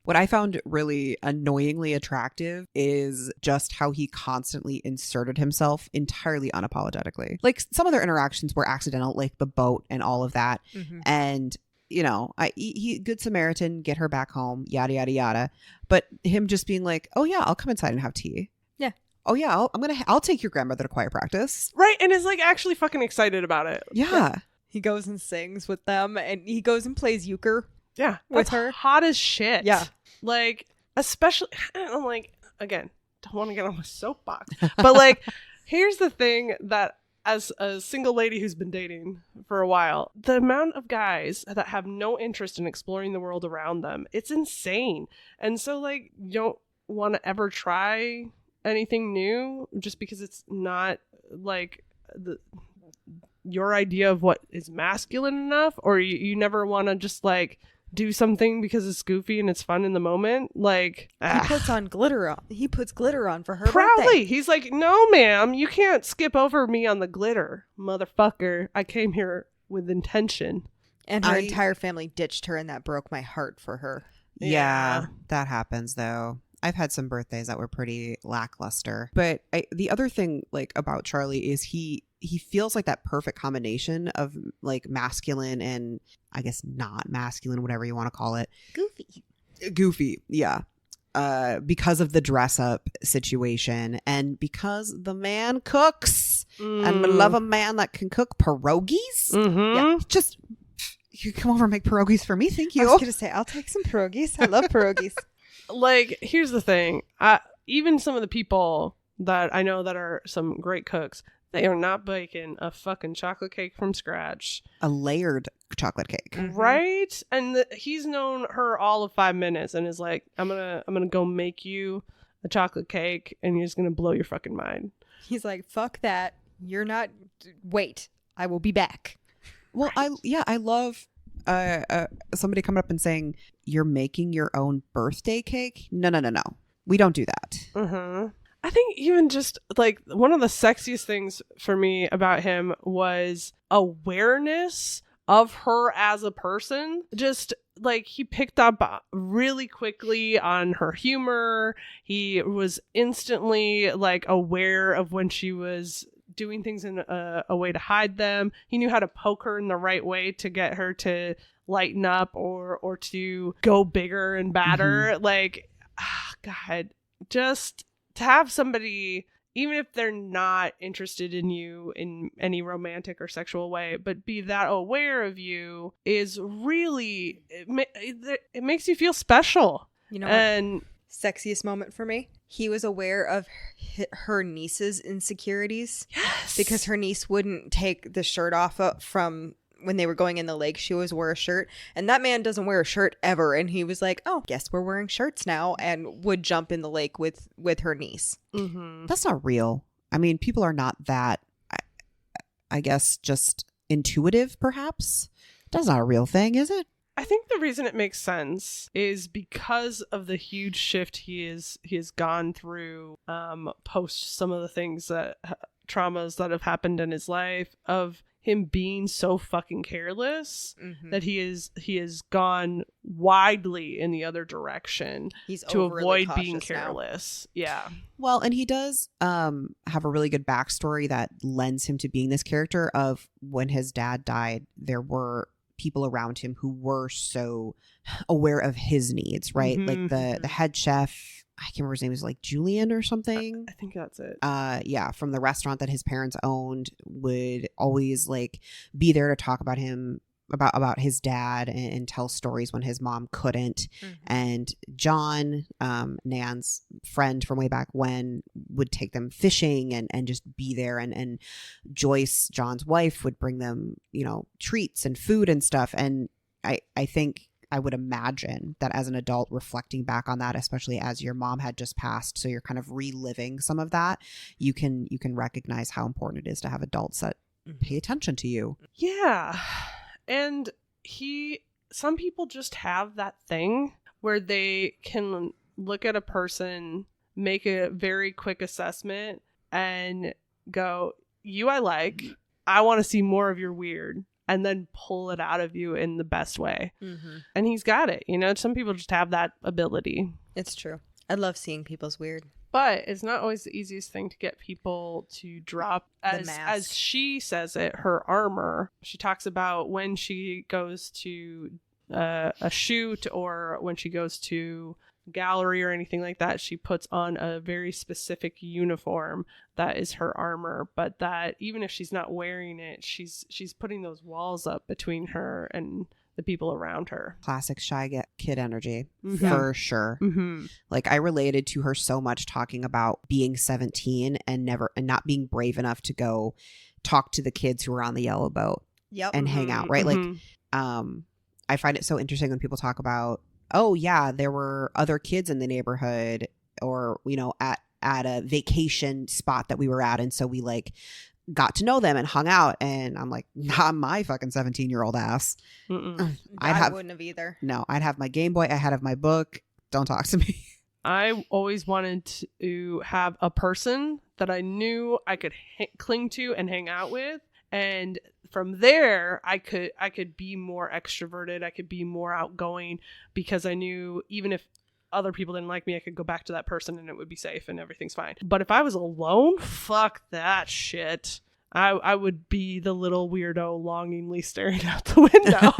What I found really annoyingly attractive is just how he constantly inserted himself entirely unapologetically. Like some of their interactions were accidental, like the boat and all of that. Mm-hmm. And you know, he good Samaritan, get her back home, yada yada yada. But him just being like, oh yeah, I'll come inside and have tea. Yeah. Oh yeah, I'll take your grandmother to choir practice. Right. And is like actually fucking excited about it. Yeah. He goes and sings with them, and he goes and plays euchre. Yeah. With That's her. hot as shit. Yeah. Like, especially, I'm like, again, don't want to get on my soapbox. But like, here's the thing that as a single lady who's been dating for a while, the amount of guys that have no interest in exploring the world around them, it's insane. And so like, you don't want to ever try anything new just because it's not like your idea of what is masculine enough, or you never want to just like do something because it's goofy and it's fun in the moment. Like He puts on glitter on. He puts glitter on for her proudly. birthday. He's like, no, ma'am, you can't skip over me on the glitter, motherfucker. I came here with intention. And her I- entire family ditched her, and that broke my heart for her. Yeah, that happens though. I've had some birthdays that were pretty lackluster. But the other thing like about Charlie is he feels like that perfect combination of like masculine and I guess not masculine, whatever you want to call it. Goofy, yeah. Because of the dress up situation and because the man cooks and I love a man that can cook pierogies. Mm-hmm. Yeah. Just you come over and make pierogies for me. Thank I you. was going to say, I'll take some pierogies. I love pierogies. Like, here's the thing. Even some of the people that I know that are some great cooks, they are not baking a fucking chocolate cake from scratch. A layered chocolate cake. Mhm. Right? And he's known her all of 5 minutes and is like, I'm gonna go make you a chocolate cake and you're just gonna blow your fucking mind. He's like, fuck that. You're not. Wait, I will be back. Well, I love somebody coming up and saying, you're making your own birthday cake? No. We don't do that. Mm-hmm. I think even just like one of the sexiest things for me about him was awareness of her as a person. Just like he picked up really quickly on her humor. He was instantly like aware of when she was doing things in a way to hide them. He knew how to poke her in the right way to get her to lighten up or to go bigger and badder. Like, God, just to have somebody, even if they're not interested in you in any romantic or sexual way, but be that aware of you is really, it makes you feel special. You know and what? Sexiest moment for me, he was aware of her niece's insecurities. Yes. Because her niece wouldn't take the shirt off from when they were going in the lake. She always wore a shirt, and that man doesn't wear a shirt ever, and he was like, oh, guess we're wearing shirts now, and would jump in the lake with her niece. That's not real. I mean, people are not that, I guess, just intuitive, perhaps. That's not a real thing, is it? I think the reason it makes sense is because of the huge shift he has gone through post some of the things that traumas that have happened in his life, of him being so fucking careless that he has gone widely in the other direction. He's to overly avoid being cautious now. careless. Yeah. Well, and he does have a really good backstory that lends him to being this character of when his dad died, there were people around him who were so aware of his needs, right? Like the head chef, I can't remember his name, was like Julian or something. I think that's it. Yeah, from the restaurant that his parents owned, would always like be there to talk about him, about his dad, and tell stories when his mom couldn't. And John, Nan's friend from way back when, would take them fishing and just be there. And Joyce, John's wife, would bring them, treats and food and stuff. And I think I would imagine that as an adult, reflecting back on that, especially as your mom had just passed, so you're kind of reliving some of that, you can recognize how important it is to have adults that pay attention to you. Yeah. And some people just have that thing where they can look at a person, make a very quick assessment, and go, you I like, I want to see more of your weird, and then pull it out of you in the best way. And he's got it. Some people just have that ability. It's true. I love seeing people's weird. But it's not always the easiest thing to get people to drop, as she says it, her armor. She talks about when she goes to a shoot, or when she goes to gallery or anything like that, she puts on a very specific uniform that is her armor, but that even if she's not wearing it, she's putting those walls up between her and the people around her. Classic shy kid energy, for sure. Like, I related to her so much, talking about being 17 and not being brave enough to go talk to the kids who were on the yellow boat and hang out, right? Like, I find it so interesting when people talk about, oh yeah, there were other kids in the neighborhood, or at a vacation spot that we were at, and so we like got to know them and hung out. And I'm like, not my fucking 17-year-old ass. I wouldn't have either. No, I'd have my Game Boy, I had my book. Don't talk to me. I always wanted to have a person that I knew I could cling to and hang out with, and from there I could be more extroverted, I could be more outgoing, because I knew even if other people didn't like me, I could go back to that person and it would be safe and everything's fine. But if I was alone, fuck that shit. I would be the little weirdo longingly staring out the window.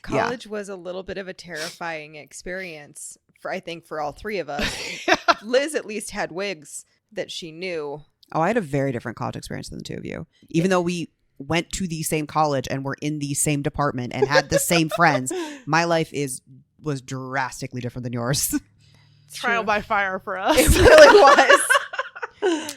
College was a little bit of a terrifying experience I think for all three of us. Liz at least had wigs that she knew. Oh, I had a very different college experience than the two of you. Even though we went to the same college and were in the same department and had the same friends, my life was drastically different than yours. Trial by fire for us. It really was.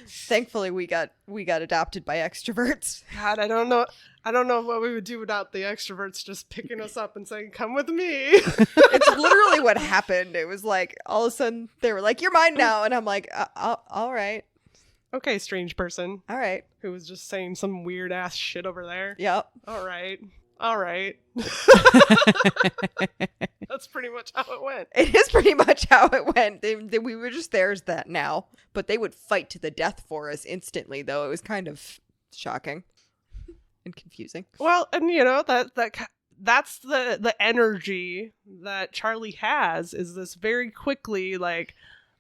Thankfully, we got adopted by extroverts. God, I don't know what we would do without the extroverts just picking us up and saying, "Come with me." It's literally what happened. It was like all of a sudden they were like, "You're mine now," and I'm like, "All right, okay, strange person." All right, who was just saying some weird ass shit over there. Yep. All right. That's pretty much how it went. It is pretty much how it went. We were just there as that now, but they would fight to the death for us instantly, though. It was kind of shocking and confusing. Well, and that that's the energy that Charlie has, is this very quickly, like,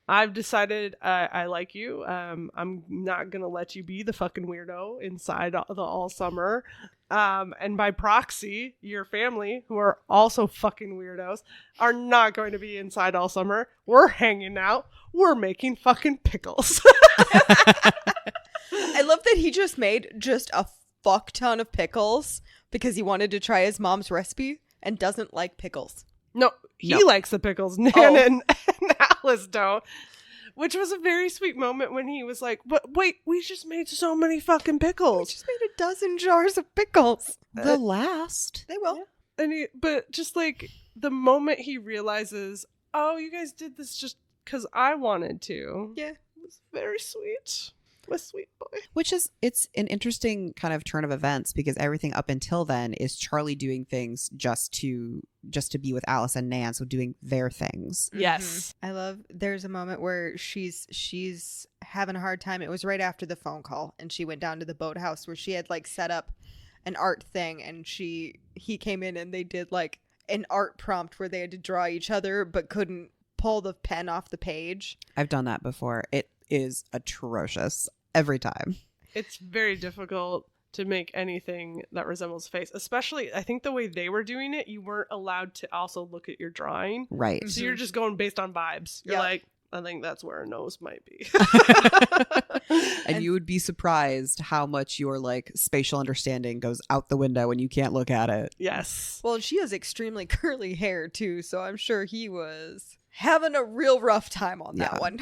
I've decided I like you. I'm not going to let you be the fucking weirdo inside the all summer. And by proxy, your family, who are also fucking weirdos, are not going to be inside all summer. We're hanging out. We're making fucking pickles. I love that he just made just a fuck ton of pickles because he wanted to try his mom's recipe and doesn't like pickles. No, he likes the pickles. Nan and Alice don't. Which was a very sweet moment when he was like, "But wait, we just made so many fucking pickles. We just made a dozen jars of pickles. The last. They will." Yeah. And but just like the moment he realizes, oh, you guys did this just because I wanted to. Yeah. It was very sweet. A sweet boy. Which is, it's an interesting kind of turn of events, because everything up until then is Charlie doing things just to be with Alice and Nan, so doing their things. Yes. I love, there's a moment where she's having a hard time. It was right after the phone call, and she went down to the boathouse where she had like set up an art thing, and he came in and they did like an art prompt where they had to draw each other but couldn't pull the pen off the page. I've done that before. It is atrocious every time. It's very difficult to make anything that resembles a face, especially I think the way they were doing it, you weren't allowed to also look at your drawing. Right. So you're just going based on vibes. You're like, I think that's where a nose might be. And you would be surprised how much your like spatial understanding goes out the window when you can't look at it. Yes. Well, she has extremely curly hair too, so I'm sure he was having a real rough time on that one.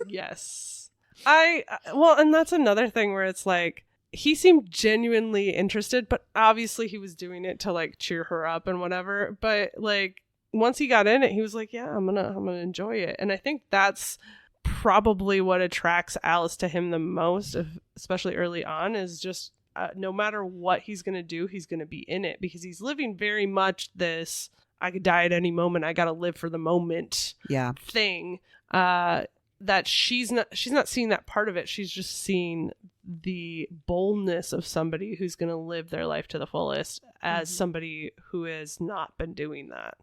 Yes. And that's another thing where it's like, he seemed genuinely interested, but obviously he was doing it to like cheer her up and whatever. But like once he got in it, he was like, yeah, I'm gonna enjoy it. And I think that's probably what attracts Alice to him the most, especially early on, is just no matter what he's gonna do, he's gonna be in it, because he's living very much this I could die at any moment, I gotta live for the moment thing. That she's not seeing that part of it. She's just seeing the boldness of somebody who's going to live their life to the fullest as somebody who has not been doing that.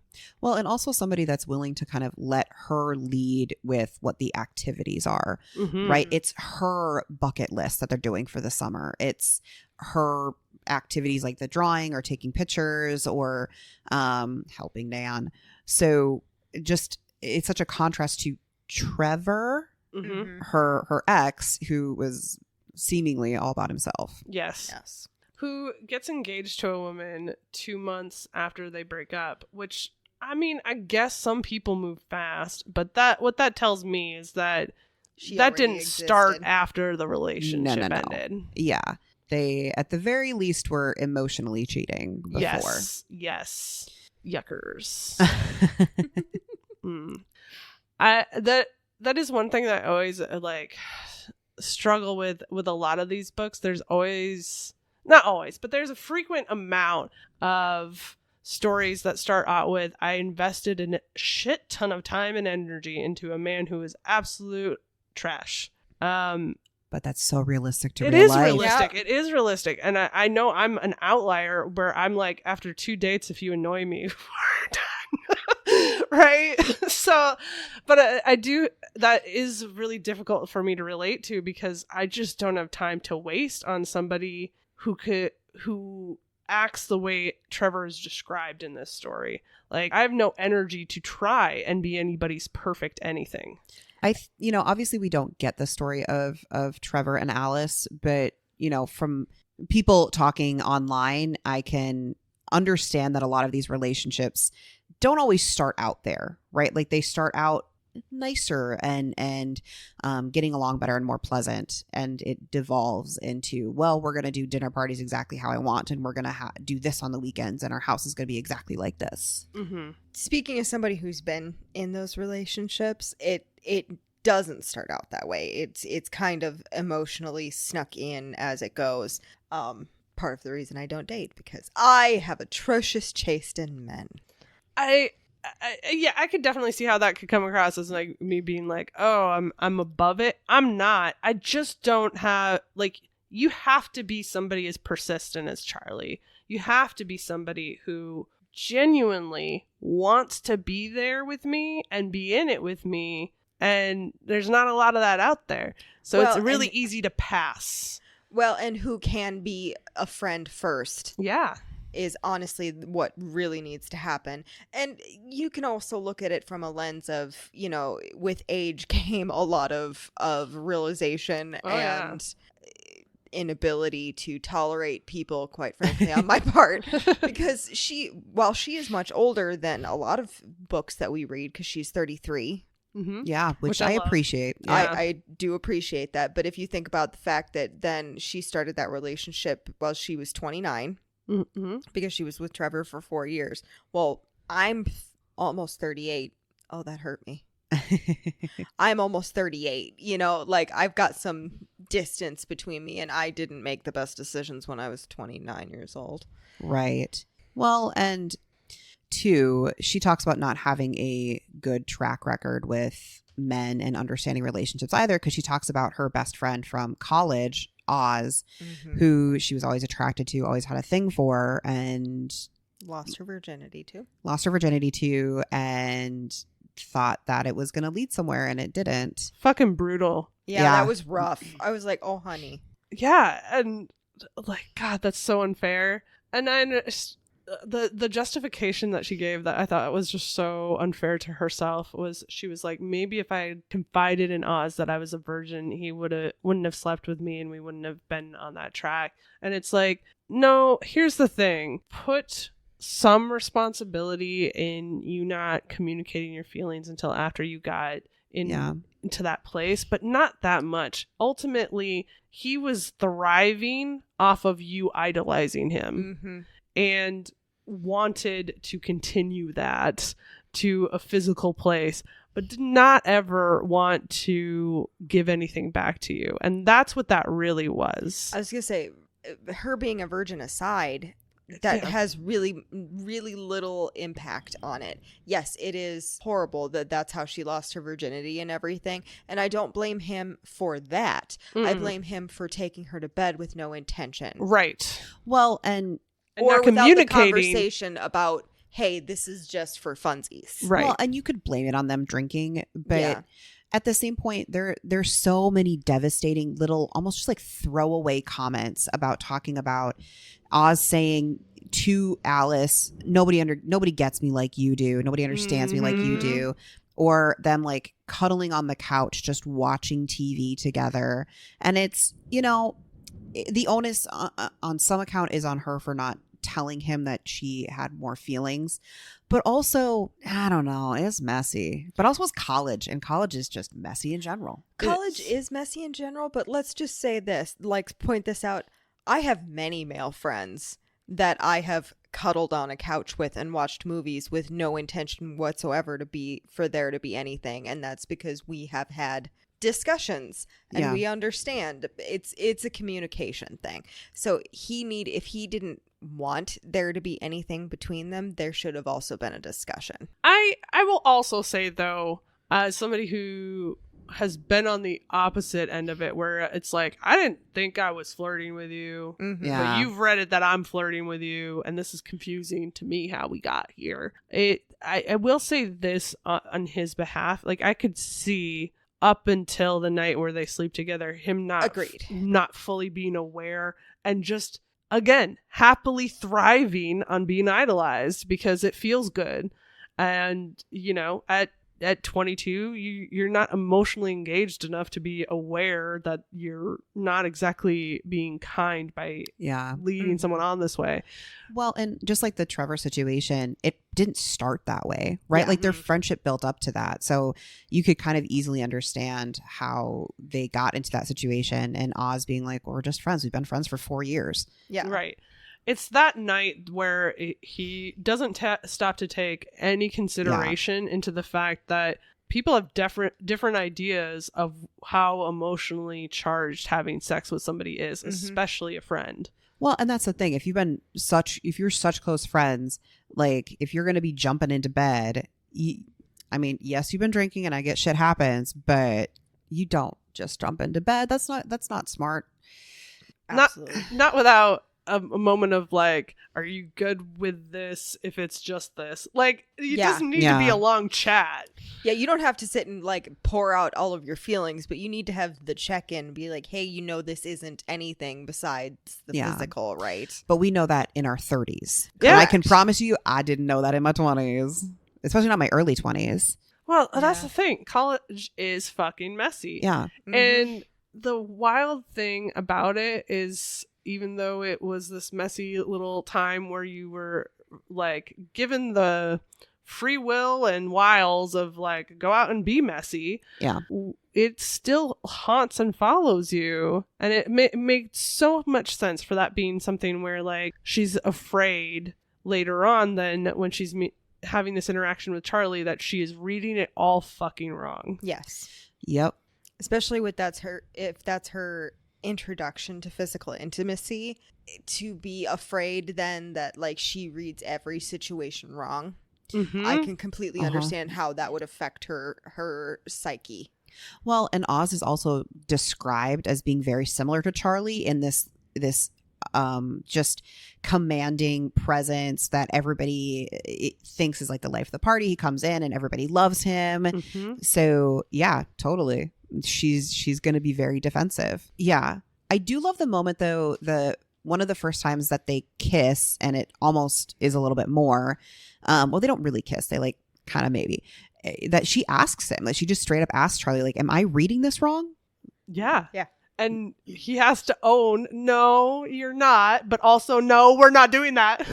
Well, and also somebody that's willing to kind of let her lead with what the activities are, right? It's her bucket list that they're doing for the summer. It's her activities like the drawing or taking pictures or helping Nan. So just, it's such a contrast to Trevor, her ex, who was seemingly all about himself. Yes. Who gets engaged to a woman 2 months after they break up, which, I mean, I guess some people move fast, but what that tells me is that that didn't start after the relationship ended. Yeah. They, at the very least, were emotionally cheating before. Yes. Yuckers. That is one thing that I always like struggle with a lot of these books. There's always, not always, but there's a frequent amount of stories that start out with, I invested a shit ton of time and energy into a man who is absolute trash. But that's so realistic to real life. It is realistic. Yeah. It is realistic. And I know I'm an outlier where I'm like, after 2 dates, if you annoy me, we're done. Right? So, but I do, that is really difficult for me to relate to, because I just don't have time to waste on somebody who acts the way Trevor is described in this story. Like, I have no energy to try and be anybody's perfect anything. Obviously we don't get the story of Trevor and Alice, but, from people talking online, I can understand that a lot of these relationships don't always start out there, right? Like, they start out nicer and getting along better and more pleasant, and it devolves into, well, we're going to do dinner parties exactly how I want, and we're going to do this on the weekends, and our house is going to be exactly like this. Speaking as somebody who's been in those relationships, it doesn't start out that way. It's kind of emotionally snuck in as it goes. Part of the reason I don't date, because I have atrocious taste in men. I could definitely see how that could come across as like me being like, oh, I'm above it. I'm not. I just don't have, like, you have to be somebody as persistent as Charlie. you have to be somebody who genuinely wants to be there with me and be in it with me. And there's not a lot of that out there. So it's really easy to pass. Well, and who can be a friend first. Yeah. Is honestly what really needs to happen. And you can also look at it from a lens of, you know, with age came a lot of realization and inability to tolerate people, quite frankly, on my part. Because while she is much older than a lot of books that we read, because she's 33. Mm-hmm. Yeah, which I appreciate. Yeah. I do appreciate that. But if you think about the fact that then she started that relationship while she was 29, because she was with Trevor for 4 years. Well, I'm almost 38. Oh, that hurt me. I'm almost 38. You know, like I've got some distance between me, and I didn't make the best decisions when I was 29 years old. Right. Well, and two, she talks about not having a good track record with men and understanding relationships either, because she talks about her best friend from college, Oz, who she was always attracted to, always had a thing for, and lost her virginity too, and thought that it was going to lead somewhere, and it didn't. Fucking brutal. Yeah, that was rough. I was like, oh honey. Yeah, and like, God, that's so unfair. And then the justification that she gave that I thought was just so unfair to herself was, she was like, maybe if I had confided in Oz that I was a virgin, he wouldn't have slept with me and we wouldn't have been on that track. And it's like, no, here's the thing. Put some responsibility in you not communicating your feelings until after you got into that place, but not that much. Ultimately, he was thriving off of you idolizing him and wanted to continue that to a physical place, but did not ever want to give anything back to you. And that's what that really was. I was gonna say, her being a virgin aside, that has really, really little impact on it. Yes, it is horrible that that's how she lost her virginity and everything. And I don't blame him for that. I blame him for taking her to bed with no intention. Right. Well, and or without the conversation about, hey, this is just for funsies. Right. Well, and you could blame it on them drinking, but at the same point, there's so many devastating little, almost just like throwaway comments about talking about Oz saying to Alice, nobody gets me like you do. Nobody understands me like you do. Or them like cuddling on the couch, just watching TV together. And it's, you know, the onus on some account is on her for not telling him that she had more feelings, but also, I don't know, it's messy. But also it's college, and college is just messy in general. College is messy in general, but let's just say this, like point this out. I have many male friends that I have cuddled on a couch with and watched movies with no intention whatsoever for there to be anything, and that's because we have had discussions and we understand it's a communication thing. So if he didn't want there to be anything between them, there should have also been a discussion. I will also say, though, as somebody who has been on the opposite end of it, where it's like, I didn't think I was flirting with you, but you've read it that I'm flirting with you, and this is confusing to me how we got here. I will say this on his behalf, like I could see up until the night where they sleep together, him not fully being aware and just, again, happily thriving on being idolized because it feels good. And, you know, at 22, you're not emotionally engaged enough to be aware that you're not exactly being kind by leading someone on this way. Well, and just like the Trevor situation, it didn't start that way, right? Like their friendship built up to that. So you could kind of easily understand how they got into that situation, and Oz being like, well, we're just friends. We've been friends for 4 years. Yeah. Right. It's that night where he doesn't stop to take any consideration into the fact that people have different ideas of how emotionally charged having sex with somebody is, especially a friend. Well, and that's the thing. If you're such close friends, like if you're going to be jumping into bed, I mean, yes, you've been drinking and I get shit happens, but you don't just jump into bed. That's not smart. Absolutely. Not without a moment of like, are you good with this if it's just this? Like, it doesn't need to be a long chat. Yeah, you don't have to sit and like pour out all of your feelings, but you need to have the check-in and be like, hey, this isn't anything besides the physical, right? But we know that in our 30s. Yeah. And I can promise you, I didn't know that in my 20s, especially not my early 20s. Well, that's the thing. College is fucking messy. Yeah. Mm-hmm. And the wild thing about it is, even though it was this messy little time where you were like given the free will and wiles of like, go out and be messy. Yeah. It still haunts and follows you. And it makes so much sense for that being something where like she's afraid later on than when she's having this interaction with Charlie that she is reading it all fucking wrong. Yes. Yep. Especially if that's her introduction to physical intimacy, to be afraid then that like she reads every situation wrong. Mm-hmm. I can completely understand how that would affect her psyche. Well, and Oz is also described as being very similar to Charlie in this just commanding presence that everybody thinks is like the life of the party. He comes in and everybody loves him. Mm-hmm. So yeah, totally. She's going to be very defensive. Yeah. I do love the moment though, one of the first times that they kiss, and it almost is a little bit more. Well, they don't really kiss. They like kind of maybe, that she asks him, that she just straight up asks Charlie, like, am I reading this wrong? Yeah. Yeah. And he has to own, no, you're not, but also, no, we're not doing that.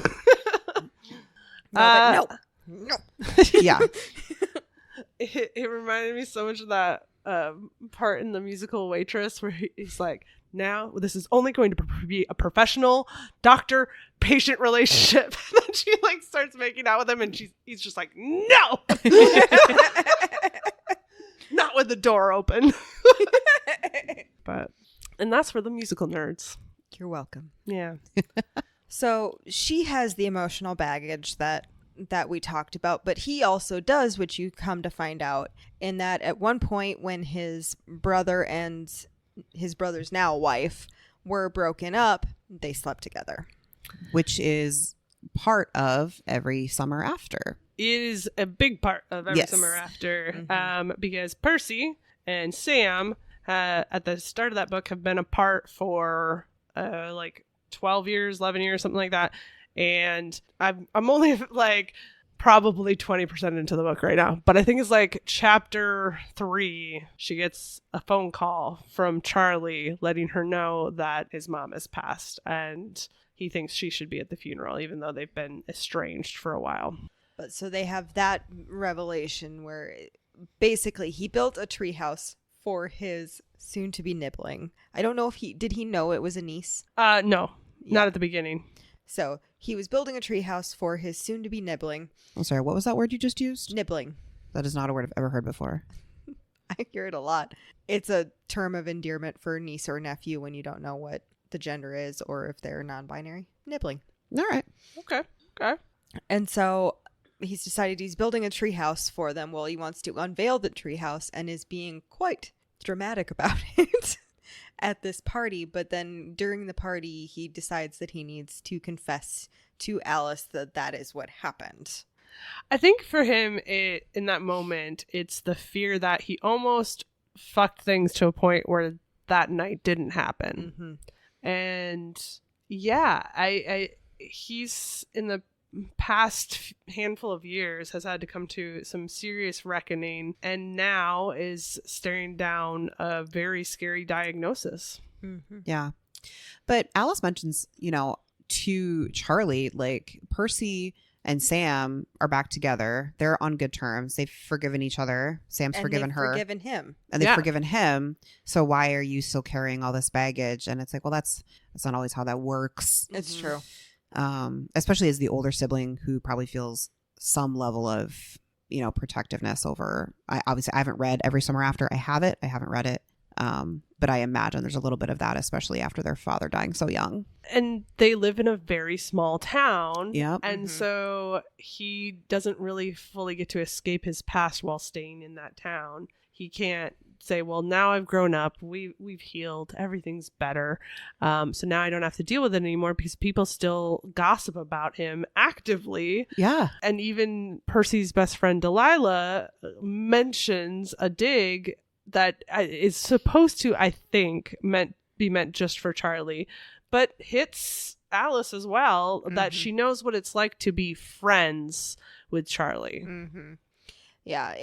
No. Yeah. It reminded me so much of that part in the musical Waitress where he's like, now this is only going to be a professional doctor-patient relationship. And then she like starts making out with him and he's just like, no! Not with the door open. And that's for the musical nerds. You're welcome. Yeah. So she has the emotional baggage that we talked about, but he also does, which you come to find out, in that at one point when his brother and his brother's now wife were broken up, they slept together. Which is part of Every Summer After. It is a big part of Every Yes. Summer After, Mm-hmm. because Percy and Sam at the start of that book have been apart for like 12 years, 11 years, something like that. And I'm only like probably 20% into the book right now, but I think it's like chapter 3. She gets a phone call from Charlie letting her know that his mom has passed, and he thinks she should be at the funeral, even though they've been estranged for a while. But so they have that revelation where basically he built a treehouse for his soon-to-be nibbling. I don't know if did he know it was a niece? No, Yeah. not at the beginning. So he was building a treehouse for his soon-to-be nibbling. I'm sorry, what was that word you just used? Nibbling. That is not a word I've ever heard before. I hear it a lot. It's a term of endearment for niece or nephew when you don't know what the gender is or if they're non-binary. Nibbling. All right. Okay. And so he's decided he's building a treehouse for them. Well, he wants to unveil the treehouse and is being quite dramatic about it at this party. But then during the party, he decides that he needs to confess to Alice that is what happened. I think for him, in that moment, it's the fear that he almost fucked things to a point where that night didn't happen. Mm-hmm. And yeah, he's in the past handful of years has had to come to some serious reckoning, and now is staring down a very scary diagnosis. Mm-hmm. Yeah. But Alice mentions, to Charlie, like Percy and Sam are back together. They're on good terms. They've forgiven each other. Sam's forgiven her. Forgiven him. And they've Yeah. forgiven him. So why are you still carrying all this baggage? And it's like, well, that's not always how that works. It's Mhm. true. Especially as the older sibling who probably feels some level of, protectiveness over. I haven't read Every Summer After. I have it. I haven't read it. But I imagine there's a little bit of that, especially after their father dying so young. And they live in a very small town. Yep. And Mhm. so he doesn't really fully get to escape his past while staying in that town. He can't say, well, now I've grown up, we've healed, everything's better, so now I don't have to deal with it anymore, because people still gossip about him actively. Yeah. And even Percy's best friend Delilah mentions a dig that is supposed to, I think, be meant just for Charlie, but hits Alice as well, that she knows what it's like to be friends with Charlie. Yeah,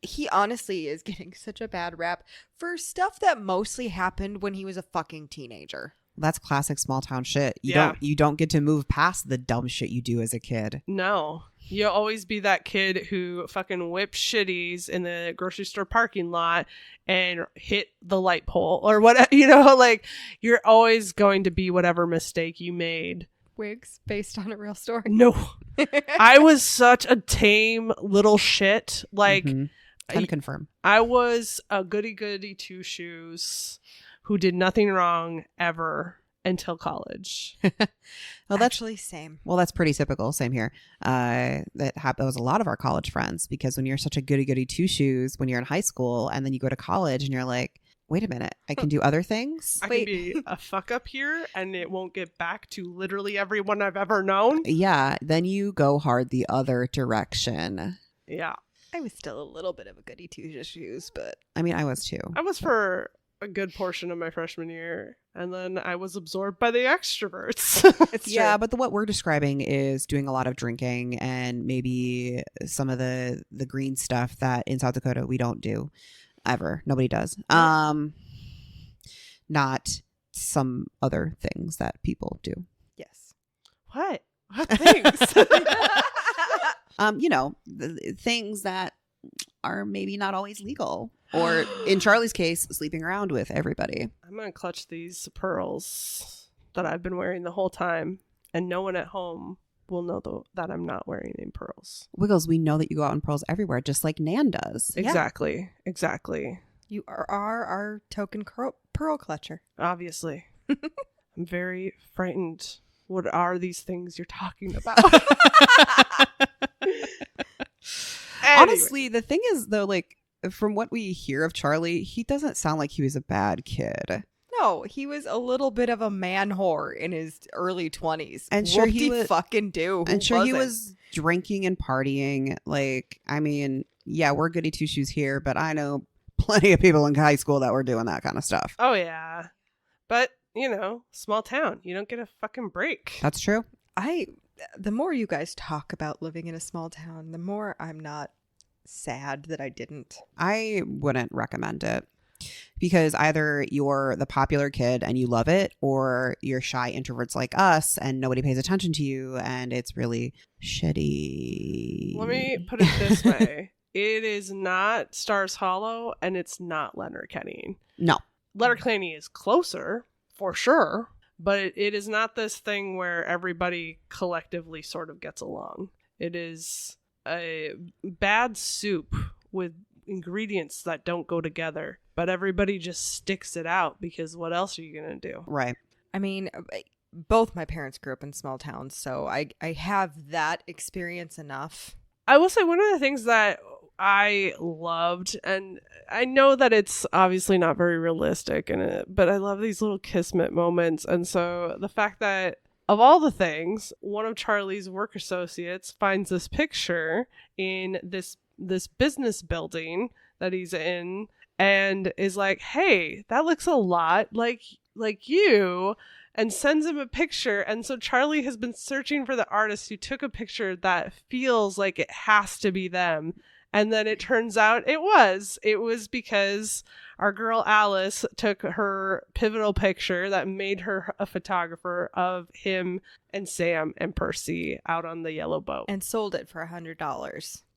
he honestly is getting such a bad rap for stuff that mostly happened when he was a fucking teenager. That's classic small town shit. Yeah. You don't get to move past the dumb shit you do as a kid. No. You'll always be that kid who fucking whipped shitties in the grocery store parking lot and hit the light pole or whatever, like you're always going to be whatever mistake you made. Wigs based on a real story. No. I was such a tame little shit. Like, Can confirm. I was a goody two shoes who did nothing wrong ever until college. Well, that's actually same. Well, that's pretty typical. Same here. That was a lot of our college friends, because when you're such a goody two shoes when you're in high school, and then you go to college and you're like, wait a minute, I can do other things. I can be a fuck up here and it won't get back to literally everyone I've ever known. Yeah. Then you go hard the other direction. Yeah. I was still a little bit of a goody two shoes, but I mean, I was too. I was for a good portion of my freshman year, and then I was absorbed by the extroverts. Yeah, but what we're describing is doing a lot of drinking and maybe some of the green stuff that in South Dakota we don't do ever. Nobody does. Not some other things that people do. yes. What things? Things that are maybe not always legal, or in Charlie's case, sleeping around with everybody. I'm gonna clutch these pearls that I've been wearing the whole time, and no one at home will know that I'm not wearing any pearls. Wiggles, we know that you go out in pearls everywhere, just like Nan does. Exactly. You are our token pearl clutcher. Obviously. I'm very frightened. What are these things you're talking about? Honestly, the thing is, though, like, from what we hear of Charlie, he doesn't sound like he was a bad kid. No, he was a little bit of a man whore in his early 20s. And sure he would fucking do. And sure he was drinking and partying. Like, I mean, yeah, we're goody two shoes here, but I know plenty of people in high school that were doing that kind of stuff. Oh, yeah. But, small town. You don't get a fucking break. That's true. The more you guys talk about living in a small town, the more I'm not sad that I didn't. I wouldn't recommend it, because either you're the popular kid and you love it, or you're shy introverts like us and nobody pays attention to you and it's really shitty. Let me put it this way. It is not Stars Hollow, and it's not Letterkenny. No. Letterkenny is closer, for sure, but it is not this thing where everybody collectively sort of gets along. It is a bad soup with ingredients that don't go together, but everybody just sticks it out, because what else are you going to do? Right. I mean, both my parents grew up in small towns, so I have that experience enough. I will say one of the things that I loved, and I know that it's obviously not very realistic in it, but I love these little kismet moments. And so the fact that, of all the things, one of Charlie's work associates finds this picture in this business building that he's in, and is like, hey, that looks a lot like you, and sends him a picture. And so Charlie has been searching for the artist who took a picture that feels like it has to be them. And then it turns out it was because our girl Alice took her pivotal picture that made her a photographer of him and Sam and Percy out on the yellow boat. And sold it for $100.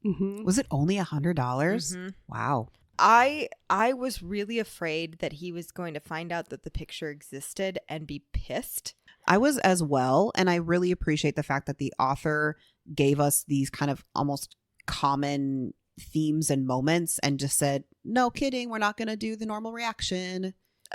Mm-hmm. Was it only $100? Mm-hmm. Wow. I was really afraid that he was going to find out that the picture existed and be pissed. I was as well, and I really appreciate the fact that the author gave us these kind of almost common themes and moments and just said, no kidding, we're not going to do the normal reaction.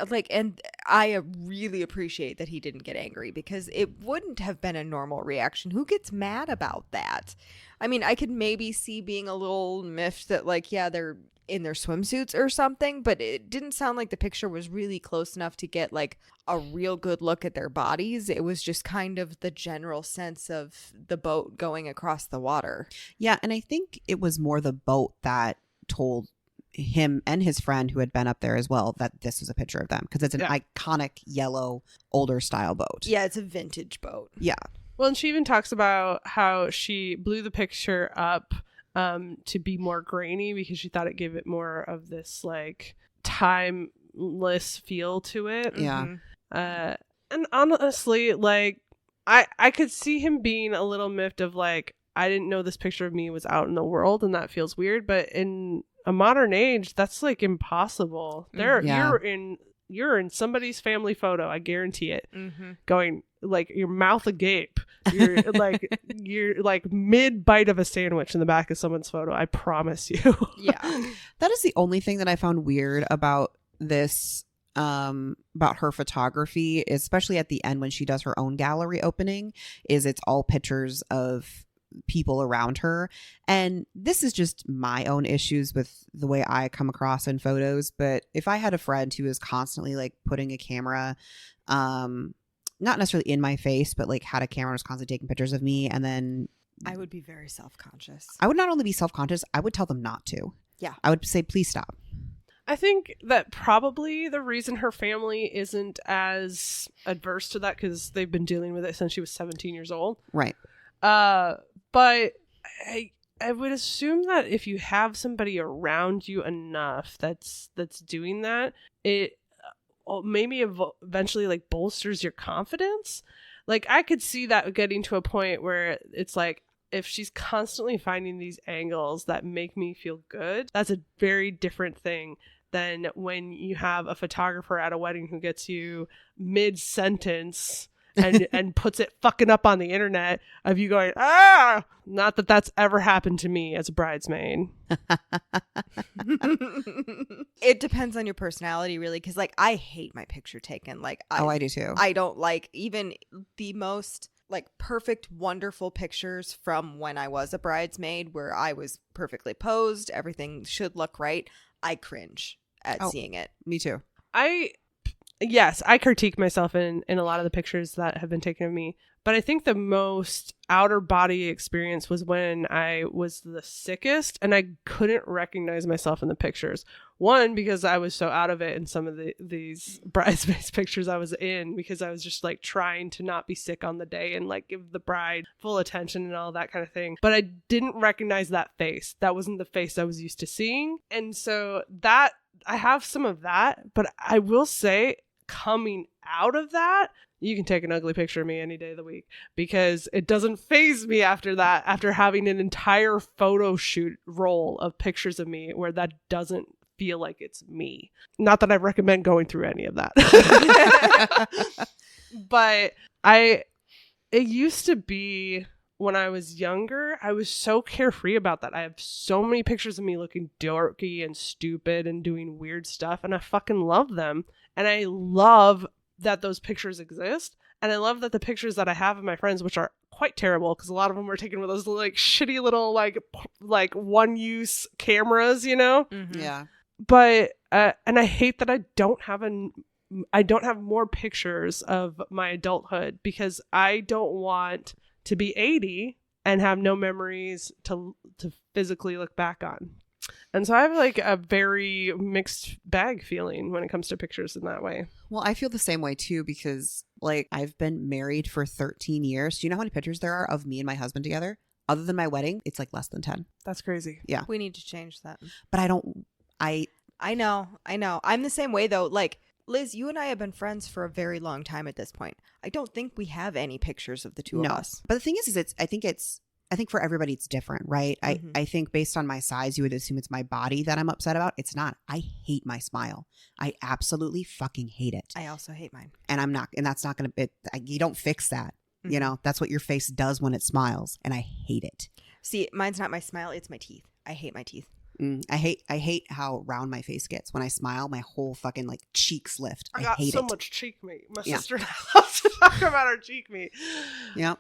Like, and I really appreciate that he didn't get angry, because it wouldn't have been a normal reaction. Who gets mad about that? I mean, I could maybe see being a little miffed that, like, yeah, they're in their swimsuits or something, but it didn't sound like the picture was really close enough to get like a real good look at their bodies. It was just kind of the general sense of the boat going across the water. Yeah, and I think it was more the boat that told him and his friend who had been up there as well that this was a picture of them, because it's an iconic yellow older style boat. Yeah, it's a vintage boat. Yeah. Well, and she even talks about how she blew the picture up to be more grainy because she thought it gave it more of this like timeless feel to it. Yeah. And honestly, like I could see him being a little miffed of like, I didn't know this picture of me was out in the world, and that feels weird. But in a modern age, that's like impossible. You're in somebody's family photo, I guarantee it. Going like your mouth agape. You're like mid bite of a sandwich in the back of someone's photo. I promise you. Yeah. That is the only thing that I found weird about this, about her photography, especially at the end when she does her own gallery opening, is it's all pictures of people around her. And this is just my own issues with the way I come across in photos. But if I had a friend who was constantly like putting a camera, not necessarily in my face, but like had a camera, was constantly taking pictures of me, and then I would be very self-conscious. I would not only be self-conscious, I would tell them not to. Yeah. I would say, please stop. I think that probably the reason her family isn't as adverse to that, because they've been dealing with it since she was 17 years old. Right. But I would assume that if you have somebody around you enough that's doing that, it maybe eventually like bolsters your confidence. Like I could see that getting to a point where it's like, if she's constantly finding these angles that make me feel good, that's a very different thing than when you have a photographer at a wedding who gets you mid-sentence and puts it fucking up on the internet of you going, ah! Not that that's ever happened to me as a bridesmaid. It depends on your personality, really, because like I hate my picture taken. Like I do too. I don't like even the most like perfect, wonderful pictures from when I was a bridesmaid where I was perfectly posed, everything should look right. I cringe at seeing it. Me too. Yes, I critique myself in a lot of the pictures that have been taken of me. But I think the most outer body experience was when I was the sickest and I couldn't recognize myself in the pictures. One, because I was so out of it in some of these bridesmaids pictures I was in, because I was just like trying to not be sick on the day and like give the bride full attention and all that kind of thing. But I didn't recognize that face. That wasn't the face I was used to seeing. And so that I have some of that, but I will say coming out of that, you can take an ugly picture of me any day of the week, because it doesn't faze me after that, after having an entire photo shoot roll of pictures of me where that doesn't feel like it's me. Not that I recommend going through any of that. But it used to be when I was younger, I was so carefree about that. I have so many pictures of me looking dorky and stupid and doing weird stuff, and I fucking love them. And I love that those pictures exist. And I love that the pictures that I have of my friends, which are quite terrible because a lot of them were taken with those like shitty little like one-use cameras, you know? Mm-hmm. Yeah. But and I hate that I don't have more pictures of my adulthood, because I don't want to be 80 and have no memories to physically look back on. And so I have like a very mixed bag feeling when it comes to pictures in that way. Well, I feel the same way too, because like I've been married for 13 years. Do you know how many pictures there are of me and my husband together? Other than my wedding, it's like less than 10. That's crazy. Yeah. We need to change that. But I know. I'm the same way though. Like, Liz, you and I have been friends for a very long time at this point. I don't think we have any pictures of the two of us. But the thing is I think for everybody it's different, right? Mm-hmm. I think based on my size, you would assume it's my body that I'm upset about. It's not. I hate my smile. I absolutely fucking hate it. I also hate mine. And that's not going to, you don't fix that. Mm-hmm. You know, that's what your face does when it smiles. And I hate it. See, mine's not my smile. It's my teeth. I hate my teeth. I hate how round my face gets when I smile. My whole fucking like cheeks lift. I got hate so it. much cheek meat. My sister and I love to talk about our cheek meat. Yeah.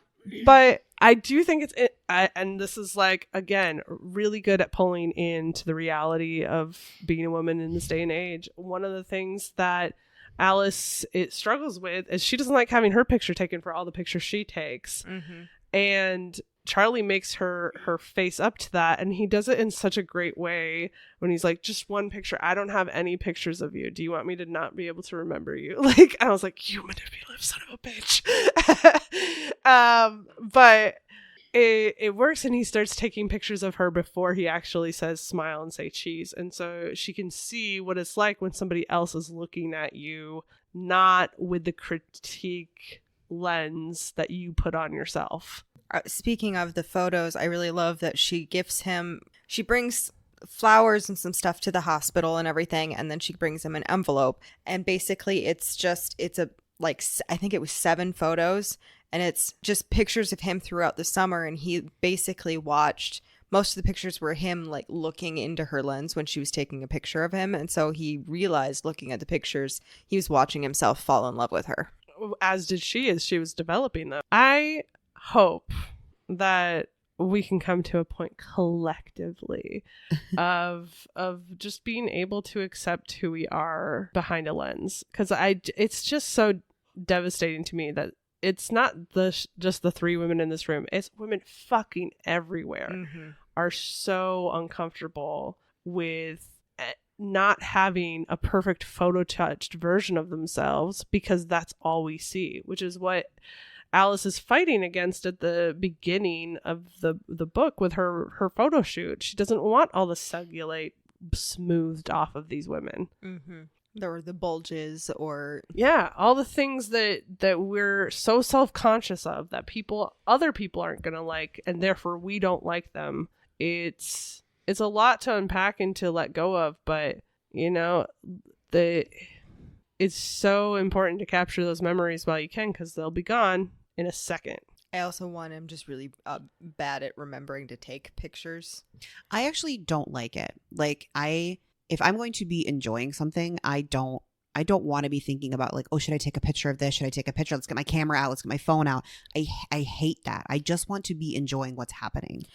But I do think and this is like, again, really good at pulling into the reality of being a woman in this day and age. One of the things that Alice struggles with is she doesn't like having her picture taken for all the pictures she takes. Mm-hmm. And Charlie makes her face up to that, and he does it in such a great way when he's like, just one picture. I don't have any pictures of you. Do you want me to not be able to remember you? Like, I was like, you manipulative son of a bitch. But it works, and he starts taking pictures of her before he actually says smile and say cheese. And so she can see what it's like when somebody else is looking at you, not with the critique lens that you put on yourself. Speaking of the photos, I really love that she brings flowers and some stuff to the hospital and everything, and then she brings him an envelope, and basically I think it was 7 photos, and it's just pictures of him throughout the summer, and he basically watched, most of the pictures were him like looking into her lens when she was taking a picture of him, and so he realized, looking at the pictures, he was watching himself fall in love with her. As did she, as she was developing them. I hope that we can come to a point collectively of just being able to accept who we are behind a lens, because it's just so devastating to me that it's not just the 3 women in this room, it's women fucking everywhere are so uncomfortable with not having a perfect photo-touched version of themselves, because that's all we see, which is what Alice is fighting against at the beginning of the book with her photo shoot. She doesn't want all the cellulite smoothed off of these women. Mm-hmm. There were the bulges, or all the things that we're so self-conscious of that other people aren't gonna like, and therefore we don't like them. It's a lot to unpack and to let go of, but it's so important to capture those memories while you can, because they'll be gone in a second. I also I'm just really bad at remembering to take pictures. I actually don't like it. Like, if I'm going to be enjoying something, I don't want to be thinking about like, oh, should I take a picture of this? Should I take a picture? Let's get my camera out. Let's get my phone out. I hate that. I just want to be enjoying what's happening.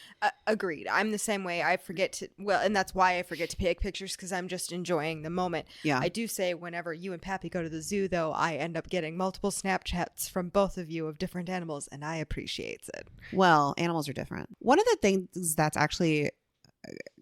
Agreed. I'm the same way. And that's why I forget to take pictures, because I'm just enjoying the moment. Yeah. I do say whenever you and Pappy go to the zoo, though, I end up getting multiple Snapchats from both of you of different animals, and I appreciate it. Well, animals are different. One of the things that's actually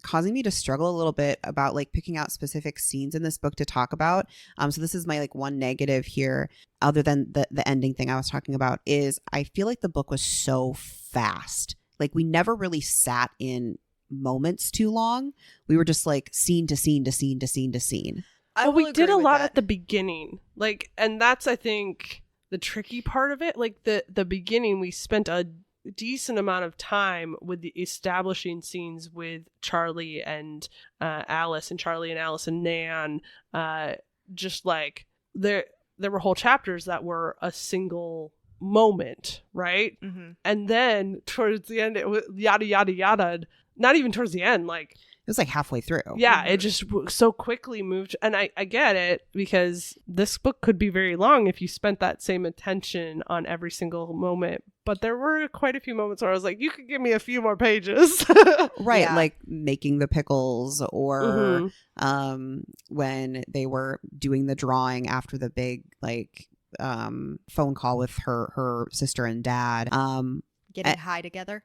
causing me to struggle a little bit about like picking out specific scenes in this book to talk about, so this is my like one negative here, other than the ending thing I was talking about, is I feel like the book was so fast. Like, we never really sat in moments too long. We were just like scene to scene to scene to scene to scene. We did a lot at the beginning, like, and that's, I think, the tricky part of it. Like, the beginning, we spent a decent amount of time with the establishing scenes with Charlie and Alice, and Charlie and Alice and Nan. Just like there were whole chapters that were a single moment, right? Mm-hmm. And then towards the end, it was yada yada yada. Not even towards the end, like it was like halfway through. Yeah, it just so quickly moved. And I get it, because this book could be very long if you spent that same attention on every single moment. But there were quite a few moments where I was like, you could give me a few more pages. Right. Yeah. Like making the pickles, or when they were doing the drawing after the big like phone call with her sister and dad. Getting high together.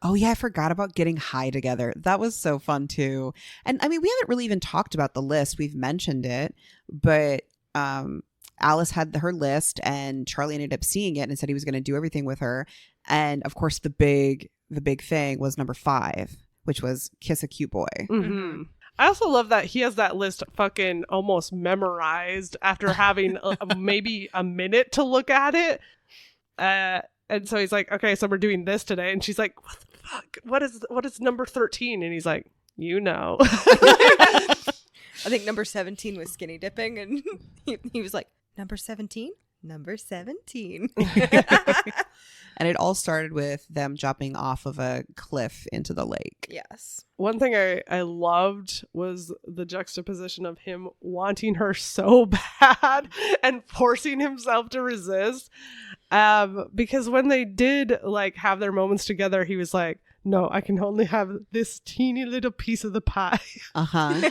Oh, yeah, I forgot about getting high together. That was so fun, too. And I mean, we haven't really even talked about the list. We've mentioned it, but Alice had her list, and Charlie ended up seeing it and said he was going to do everything with her. And of course, the big thing was number 5, which was kiss a cute boy. Mm-hmm. I also love that he has that list fucking almost memorized after having maybe a minute to look at it. And so he's like, okay, so we're doing this today. And she's like, what the fuck? What is number 13? And he's like, I think number 17 was skinny dipping. And he was like, number 17? Number 17. And it all started with them jumping off of a cliff into the lake. Yes. One thing I loved was the juxtaposition of him wanting her so bad and forcing himself to resist. Because when they did like have their moments together, he was like, no, I can only have this teeny little piece of the pie. Uh-huh.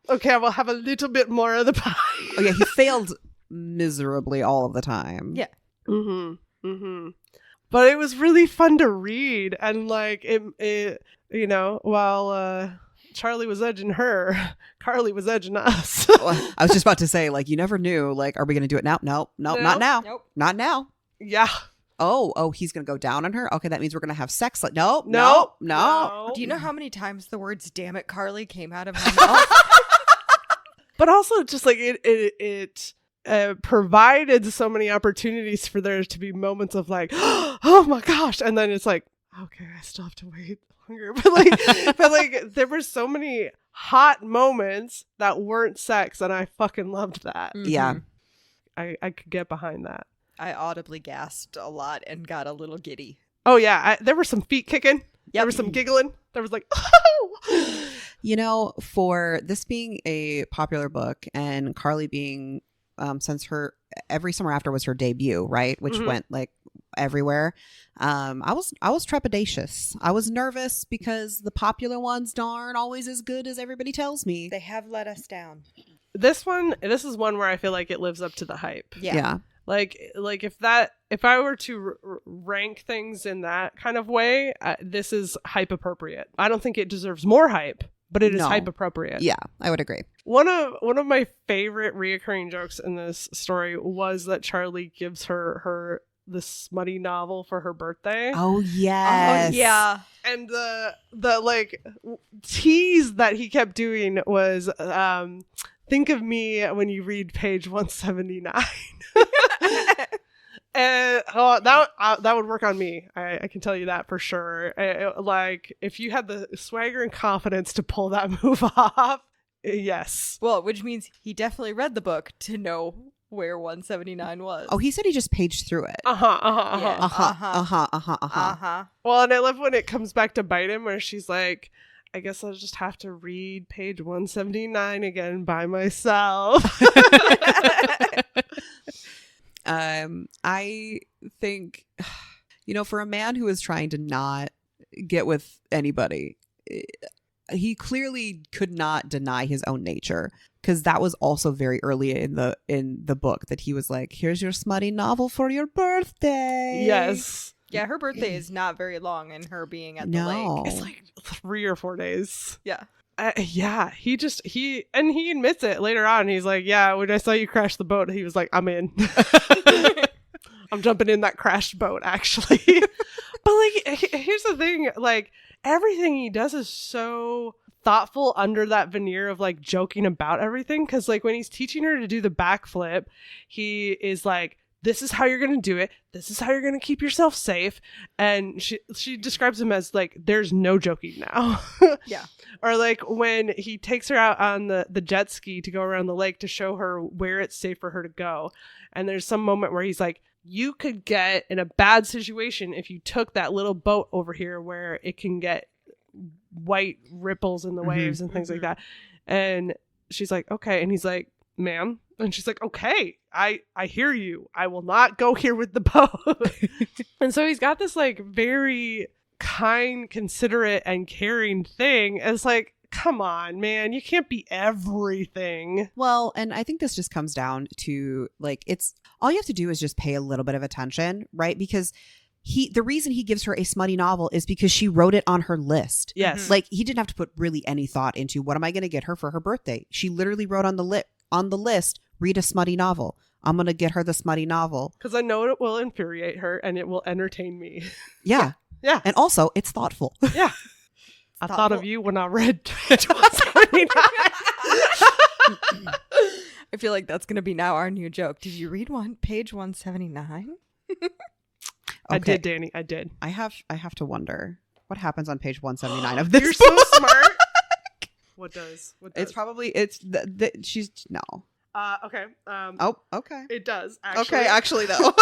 Okay, I will have a little bit more of the pie. Oh, yeah, he failed miserably all of the time. Yeah. Mm-hmm. Mm-hmm. But it was really fun to read. And like, it you know, while Charlie was edging her, Carly was edging us. Well, I was just about to say, like, you never knew, like, are we going to do it now? Nope, No. not now. Nope. Not now. Yeah. Oh, he's going to go down on her? Okay, that means we're going to have sex. Like, no. Do you know how many times the words "damn it, Carly" came out of my mouth? But also just like it provided so many opportunities for there to be moments of like, oh my gosh. And then it's like, okay, I still have to wait longer. But like there were so many hot moments that weren't sex. And I fucking loved that. Yeah. I could get behind that. I audibly gasped a lot and got a little giddy. Oh yeah. There were some feet kicking. There was some giggling. There was like, oh. You know, for this being a popular book and Carly being, since her Every Summer After was her debut, right? Which went like everywhere. I was trepidatious. I was nervous because the popular ones aren't always as good as everybody tells me. They have let us down. This is one where I feel like it lives up to the hype. Yeah. Like if I were to rank things in that kind of way, this is hype appropriate. I don't think it deserves more hype, but it is hype appropriate. Yeah, I would agree. One of my favorite reoccurring jokes in this story was that Charlie gives her the smutty novel for her birthday. Oh yes. Oh yeah. And the like tease that he kept doing was think of me when you read page 179. And that would work on me. I can tell you that for sure. Like if you had the swagger and confidence to pull that move off, yes. Well, which means he definitely read the book to know where 179 was. Oh, he said he just paged through it. Yeah. Well, and I love when it comes back to bite him, where she's like, I guess I'll just have to read page 179 again by myself. I think, you know, for a man who is trying to not get with anybody, he clearly could not deny his own nature, because that was also very early in the book that he was like, here's your smutty novel for your birthday. Yes. Yeah, her birthday is not very long in her being at the lake. It's like 3 or 4 days. Yeah. Yeah, he admits it later on. He's like, yeah, when I saw you crash the boat, he was like, I'm in. I'm jumping in that crashed boat, actually. But like, here's the thing, like everything he does is so thoughtful under that veneer of like joking about everything. Because like when he's teaching her to do the backflip, he is like, this is how you're going to do it. This is how you're going to keep yourself safe. And she describes him as like, there's no joking now. Yeah. Or like when he takes her out on the jet ski to go around the lake to show her where it's safe for her to go. And there's some moment where he's like, you could get in a bad situation if you took that little boat over here where it can get white ripples in the waves and things like that. And she's like, okay. And he's like, ma'am. And she's like, okay, I hear you. I will not go here with the boat. And so he's got this like very kind, considerate, and caring thing. And it's like, come on, man, you can't be everything. Well, and I think this just comes down to like, it's all you have to do is just pay a little bit of attention, right? Because the reason he gives her a smutty novel is because she wrote it on her list. Yes. Like he didn't have to put really any thought into what am I going to get her for her birthday. She literally wrote on the list, read a smutty novel. I'm going to get her the smutty novel. Because I know it will infuriate her and it will entertain me. Yeah. Yeah. And also, it's thoughtful. Yeah. I thought of you when I read 179. I feel like that's going to be now our new joke. Did you read page 179? I did, Danny. I did. I have to wonder what happens on page 179 of this. You're so smart. What does? It's probably she's no. Okay. Oh, okay. It does, actually. Okay, actually, though.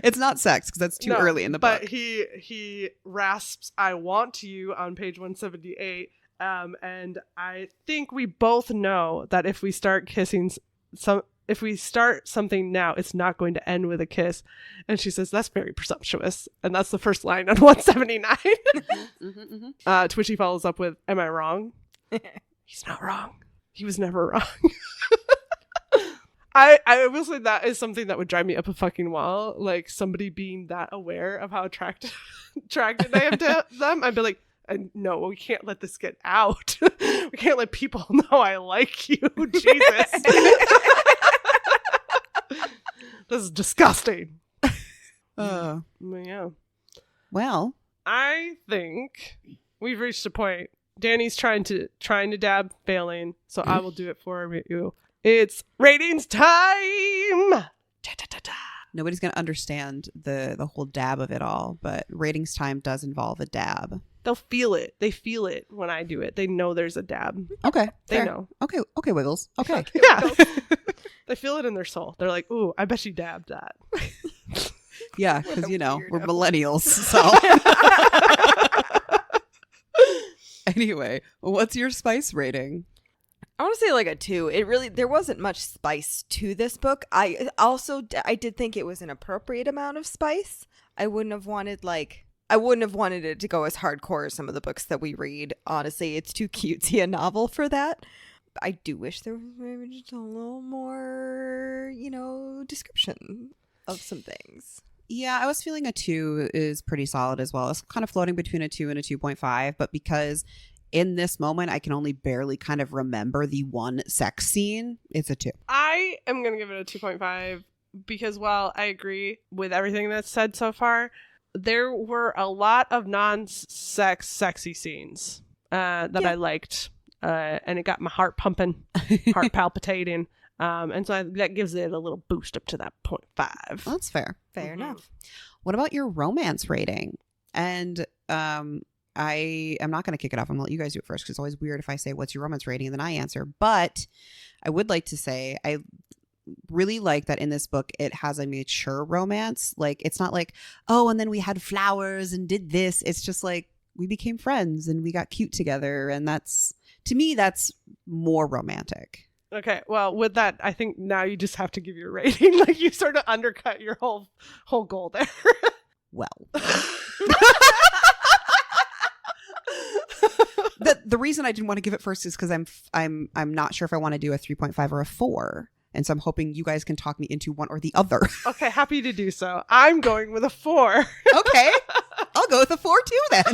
It's not sex, because that's too early in the book. But he rasps, "I want you" on page 178. And I think we both know that if we start something now, it's not going to end with a kiss. And she says, "That's very presumptuous." And that's the first line on 179. To which he follows up with, "Am I wrong?" He's not wrong. He was never wrong. I will say that is something that would drive me up a fucking wall. Like, somebody being that aware of how attracted I am to them. I'd be like, no, we can't let this get out. We can't let people know I like you. Jesus. This is disgusting. Yeah. Well, I think we've reached a point. Danny's trying to dab, failing, so I will do it for you. It's ratings time. Da-da-da-da. Nobody's going to understand the whole dab of it all, but ratings time does involve a dab. They'll feel it. They feel it when I do it. They know there's a dab. Okay. They fair. know. Okay, Wiggles. Okay. Yeah. They feel it in their soul. They're like, "Ooh, I bet you dabbed that." Yeah, because, we're millennials, so. Anyway, what's your spice rating? I want to say like a 2. There wasn't much spice to this book. I did think it was an appropriate amount of spice. I wouldn't have wanted it to go as hardcore as some of the books that we read. Honestly, it's too cutesy a novel for that. I do wish there was maybe just a little more, description of some things. Yeah, I was feeling a 2 is pretty solid as well. It's kind of floating between a 2 and a 2.5, but because in this moment I can only barely kind of remember the one sex scene, it's a 2. I am going to give it a 2.5 because while I agree with everything that's said so far, there were a lot of non-sex sexy scenes that I liked, and it got my heart pumping, heart palpitating. And so that gives it a little boost up to that 0.5. That's fair. Fair enough. What about your romance rating? And I am not going to kick it off. I'm going to let you guys do it first because it's always weird if I say, "What's your romance rating?" and then I answer. But I would like to say I really like that in this book it has a mature romance. Like, it's not like, "Oh, and then we had flowers and did this." It's just like, we became friends and we got cute together. And to me, that's more romantic. Okay, well, with that, I think now you just have to give your rating. Like, you sort of undercut your whole goal there. Well, the reason I didn't want to give it first is because I'm not sure if I want to do a 3.5 or a 4, and so I'm hoping you guys can talk me into one or the other. Okay, happy to do so. I'm going with a 4. Okay, I'll go with a 4 too then.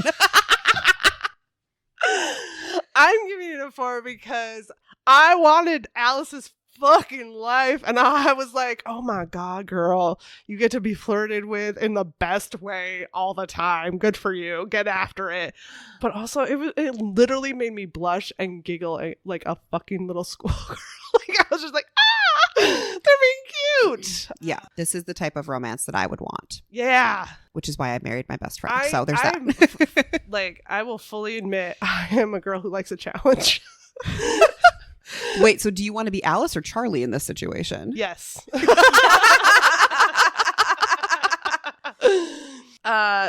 I'm giving it a 4 because I wanted Alice's fucking life, and I was like, "Oh my god, girl, you get to be flirted with in the best way all the time. Good for you. Get after it." But also, it literally made me blush and giggle like a fucking little schoolgirl. Like, I was just like, they're being cute. Yeah, this is the type of romance that I would want. Yeah, which is why I married my best friend. So there's that. Like, I will fully admit, I am a girl who likes a challenge. Wait, so do you want to be Alice or Charlie in this situation? Yes.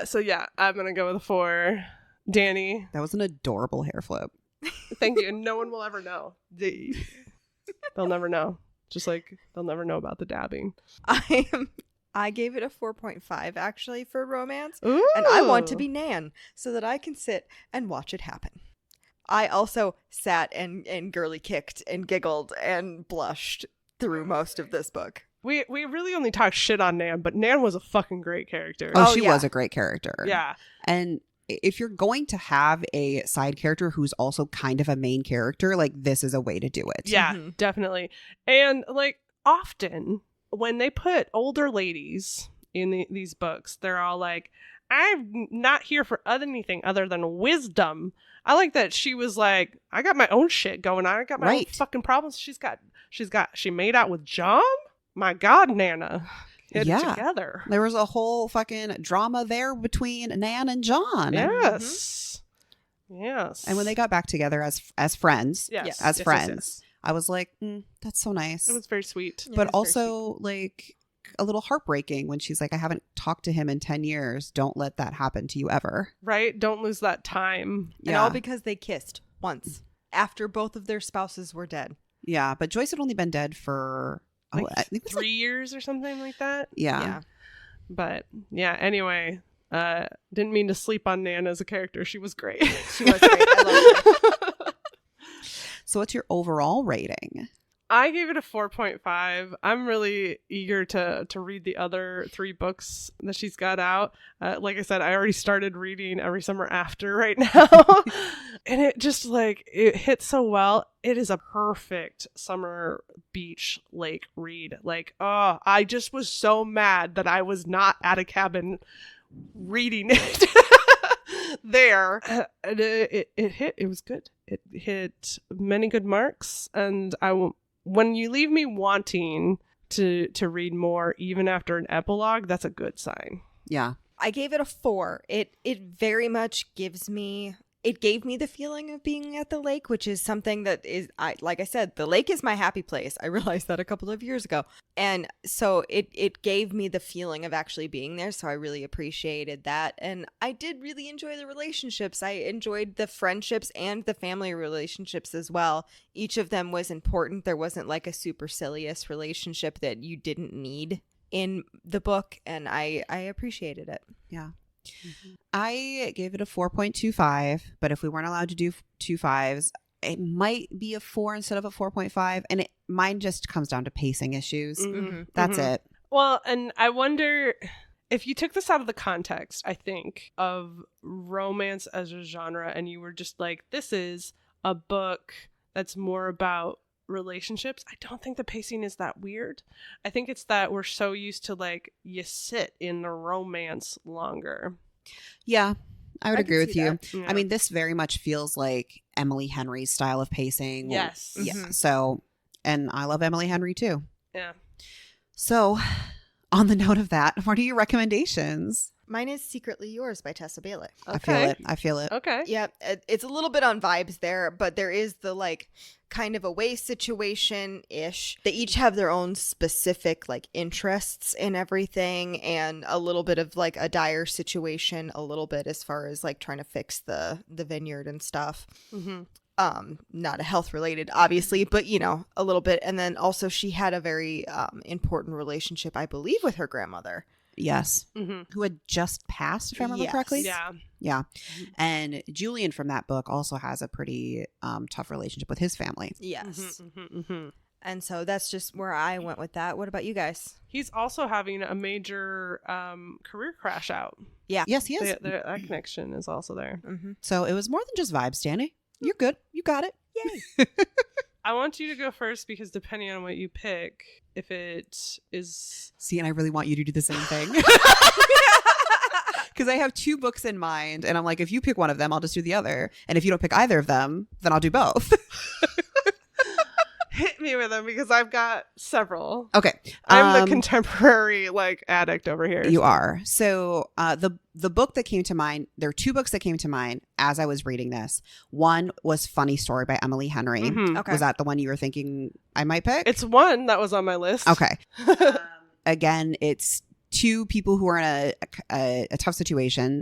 So yeah, I'm gonna go with a 4. Danny. That was an adorable hair flip. Thank you. And no one will ever know. They'll never know. Just like they'll never know about the dabbing. I gave it a 4.5 actually for romance. Ooh. And I want to be Nan so that I can sit and watch it happen. I also sat and girly kicked and giggled and blushed through most of this book. We really only talked shit on Nan, but Nan was a fucking great character. Oh, she was a great character. Yeah. And if you're going to have a side character who's also kind of a main character, like, this is a way to do it. Yeah, definitely. And like, often when they put older ladies in these books, they're all like, "I'm not here for anything other than wisdom." I like that she was like, "I got my own shit going on. I got my own fucking problems." She made out with John? My God, Nana. Get it together. There was a whole fucking drama there between Nan and John. Yes. Yes. And when they got back together as friends, I was like, that's so nice. It was very sweet. Yeah, But it was very also like a little heartbreaking when she's like, I haven't talked to him in 10 years. Don't let that happen to you ever. Right? Don't lose that time. And all because they kissed once after both of their spouses were dead. Yeah. But Joyce had only been dead for Like I think it was 3 years or something like that. Yeah. But yeah, anyway, didn't mean to sleep on Nan as a character. She was great. She was great. I loved her. So what's your overall rating? I gave it a 4.5. I'm really eager to read the other 3 books that she's got out. Like I said, I already started reading Every Summer After right now. And it just like, it hits so well. It is a perfect summer beach lake read. Like, oh, I just was so mad that I was not at a cabin reading it. There. And it hit. It was good. It hit many good marks. And when you leave me wanting to read more, even after an epilogue, that's a good sign. Yeah. I gave it a 4. It very much gave me the feeling of being at the lake, which is something that is, like I said, the lake is my happy place. I realized that a couple of years ago. And so it gave me the feeling of actually being there. So I really appreciated that. And I did really enjoy the relationships. I enjoyed the friendships and the family relationships as well. Each of them was important. There wasn't like a supercilious relationship that you didn't need in the book. And I appreciated it. Yeah. I gave it a 4.25, but if we weren't allowed to do 2 5s, it might be a 4 instead of a 4.5. And mine just comes down to pacing issues. Mm-hmm. That's it. Well, and I wonder if you took this out of the context, I think, of romance as a genre, and you were just like, this is a book that's more about relationships, I don't think the pacing is that weird. I think it's that we're so used to like, you sit in the romance longer. Yeah, I would agree with you. Yeah. I mean, this very much feels like Emily Henry's style of pacing. Yes. Yeah. Mhm. So, and I love Emily Henry too. Yeah. So, on the note of that, what are your recommendations? Mine is Secretly Yours by Tessa Bailey. Okay. I feel it. Okay. Yeah, it's a little bit on vibes there, but there is the like kind of away situation-ish. They each have their own specific like interests in everything, and a little bit of like a dire situation, a little bit as far as like trying to fix the vineyard and stuff. Mm-hmm. Not a health related, obviously, but you know, a little bit. And then also she had a very important relationship, I believe, with her grandmother. Yes. Mm-hmm. Who had just passed, if I remember Yes. correctly. Yeah. Yeah. And Julian from that book also has a pretty tough relationship with his family. Yes. Mm-hmm. Mm-hmm. And so that's just where I went with that. What about you guys? He's also having a major career crash out. Yeah. Yes, he is. That connection is also there. Mm-hmm. So it was more than just vibes, Danny. You're good. You got it. Yay. I want you to go first because depending on what you pick, if it is... See, and I really want you to do the same thing. Because I have 2 books in mind, and I'm like, if you pick one of them, I'll just do the other. And if you don't pick either of them, then I'll do both. Hit me with them because I've got several. Okay. I'm the contemporary like addict over here. You are. So the book that came to mind, there are 2 books that came to mind as I was reading this. One was Funny Story by Emily Henry. Mhm. Okay. Was that the one you were thinking I might pick? It's one that was on my list. Okay. Again, it's 2 people who are in a tough situation.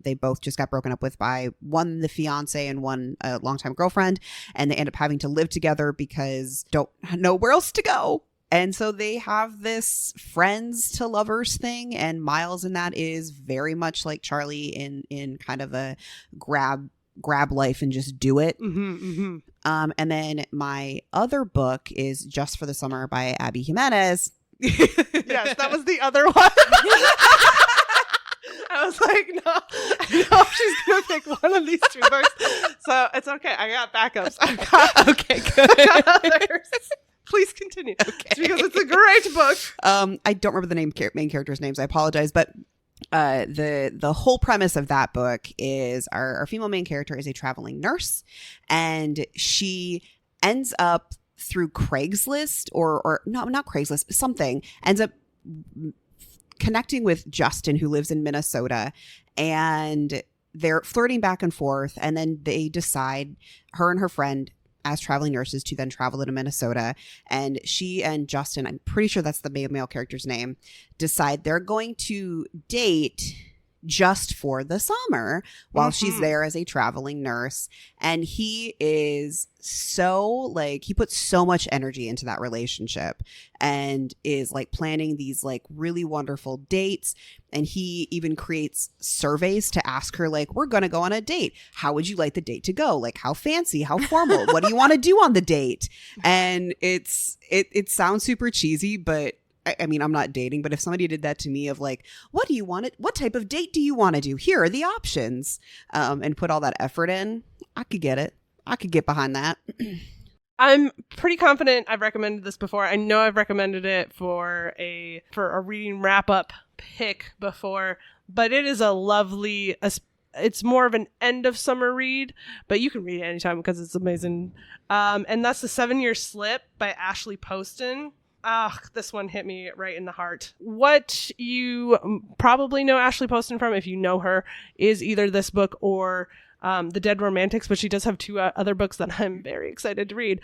They both just got broken up with by one the fiance and one a longtime girlfriend, and they end up having to live together because don't know where else to go. And so they have this friends to lovers thing, and Miles in that is very much like Charlie in kind of a grab life and just do it. Mm-hmm, mm-hmm. And then my other book is Just for the Summer by Abby Jimenez. Yes, that was the other one. I was like, no, I know she's going to pick one of these 2 books. So it's okay. I got backups. Okay, I got others. Please continue. Okay. It's because it's a great book. I don't remember the main characters' names. I apologize, but the whole premise of that book is our female main character is a traveling nurse, and she ends up through Craigslist or no, not Craigslist, something, ends up connecting with Justin, who lives in Minnesota, and they're flirting back and forth, and then they decide, her and her friend, as traveling nurses to then travel to Minnesota. And she and Justin, I'm pretty sure that's the male character's name, decide they're going to date just for the summer while she's there as a traveling nurse. And he is so like, he puts so much energy into that relationship and is like planning these like really wonderful dates. And he even creates surveys to ask her, like, we're going to go on a date. How would you like the date to go? Like, how fancy, how formal? What do you want to do on the date? And it sounds super cheesy, but I mean, I'm not dating, but if somebody did that to me of like, what do you want? What type of date do you want to do? Here are the options, and put all that effort in, I could get it. I could get behind that. I'm pretty confident I've recommended this before. I know I've recommended it for a reading wrap up pick before, but it is a lovely, it's more of an end of summer read, but you can read it anytime because it's amazing. And that's The 7-Year Slip by Ashley Poston. This one hit me right in the heart. What you probably know Ashley Poston from, if you know her, is either this book or The Dead Romantics, but she does have 2 other books that I'm very excited to read.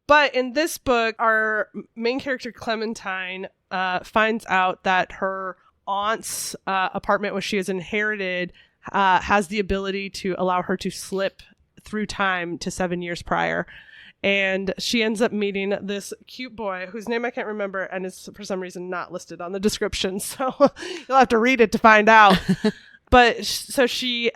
But in this book, our main character, Clementine, finds out that her aunt's apartment, which she has inherited, has the ability to allow her to slip through time to 7 years prior. And she ends up meeting this cute boy whose name I can't remember and is for some reason not listed on the description. So you'll have to read it to find out. But so she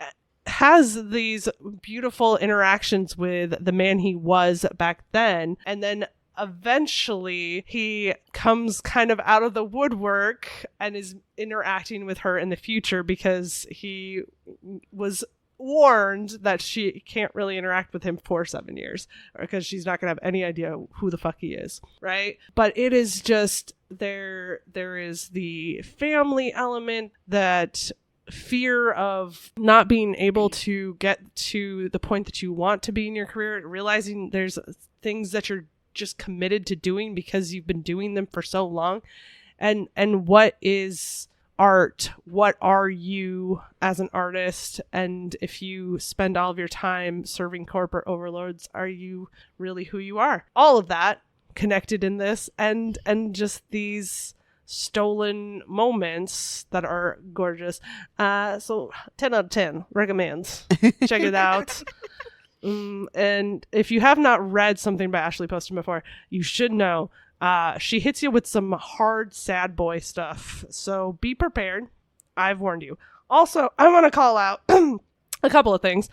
has these beautiful interactions with the man he was back then. And then eventually he comes kind of out of the woodwork and is interacting with her in the future because he was warned that she can't really interact with him for 7 years because she's not gonna have any idea who the fuck he is, right? But it is just there is the family element, that fear of not being able to get to the point that you want to be in your career, realizing there's things that you're just committed to doing because you've been doing them for so long, and what is art? What are you as an artist? And if you spend all of your time serving corporate overlords, are you really who you are? All of that connected in this, and just these stolen moments that are gorgeous. So 10 out of 10 recommends. Check it out. And if you have not read something by Ashley Poston before, you should know she hits you with some hard, sad boy stuff. So be prepared. I've warned you. Also, I want to call out a couple of things.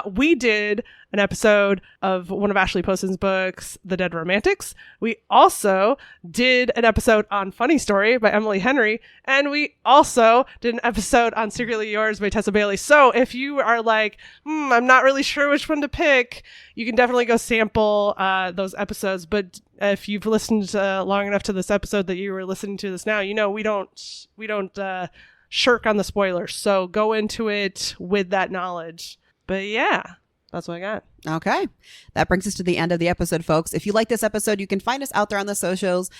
We did an episode of one of Ashley Poston's books, The Dead Romantics. We also did an episode on Funny Story by Emily Henry. And we also did an episode on Secretly Yours by Tessa Bailey. So if you are like, I'm not really sure which one to pick, you can definitely go sample those episodes. But if you've listened long enough to this episode that you were listening to this now, you know we don't shirk on the spoilers. So go into it with that knowledge. But yeah, that's what I got. Okay. That brings us to the end of the episode, folks. If you like this episode, you can find us out there on the socials,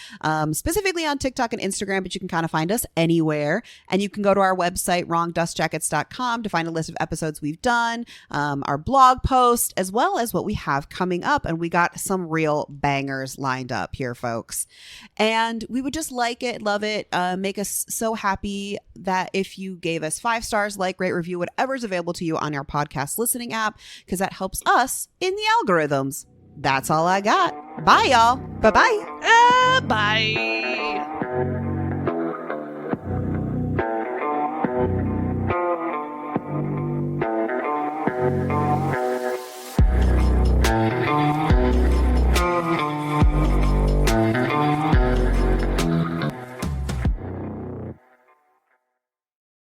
specifically on TikTok and Instagram, but you can kind of find us anywhere. And you can go to our website, wrongdustjackets.com, to find a list of episodes we've done, our blog post, as well as what we have coming up. And we got some real bangers lined up here, folks. And we would just like it, love it, make us so happy that if you gave us 5 stars, like, rate, review, whatever's available to you on our podcast listening app, because that helps us in the algorithms. That's all I got. Bye, y'all. Bye-bye. Bye.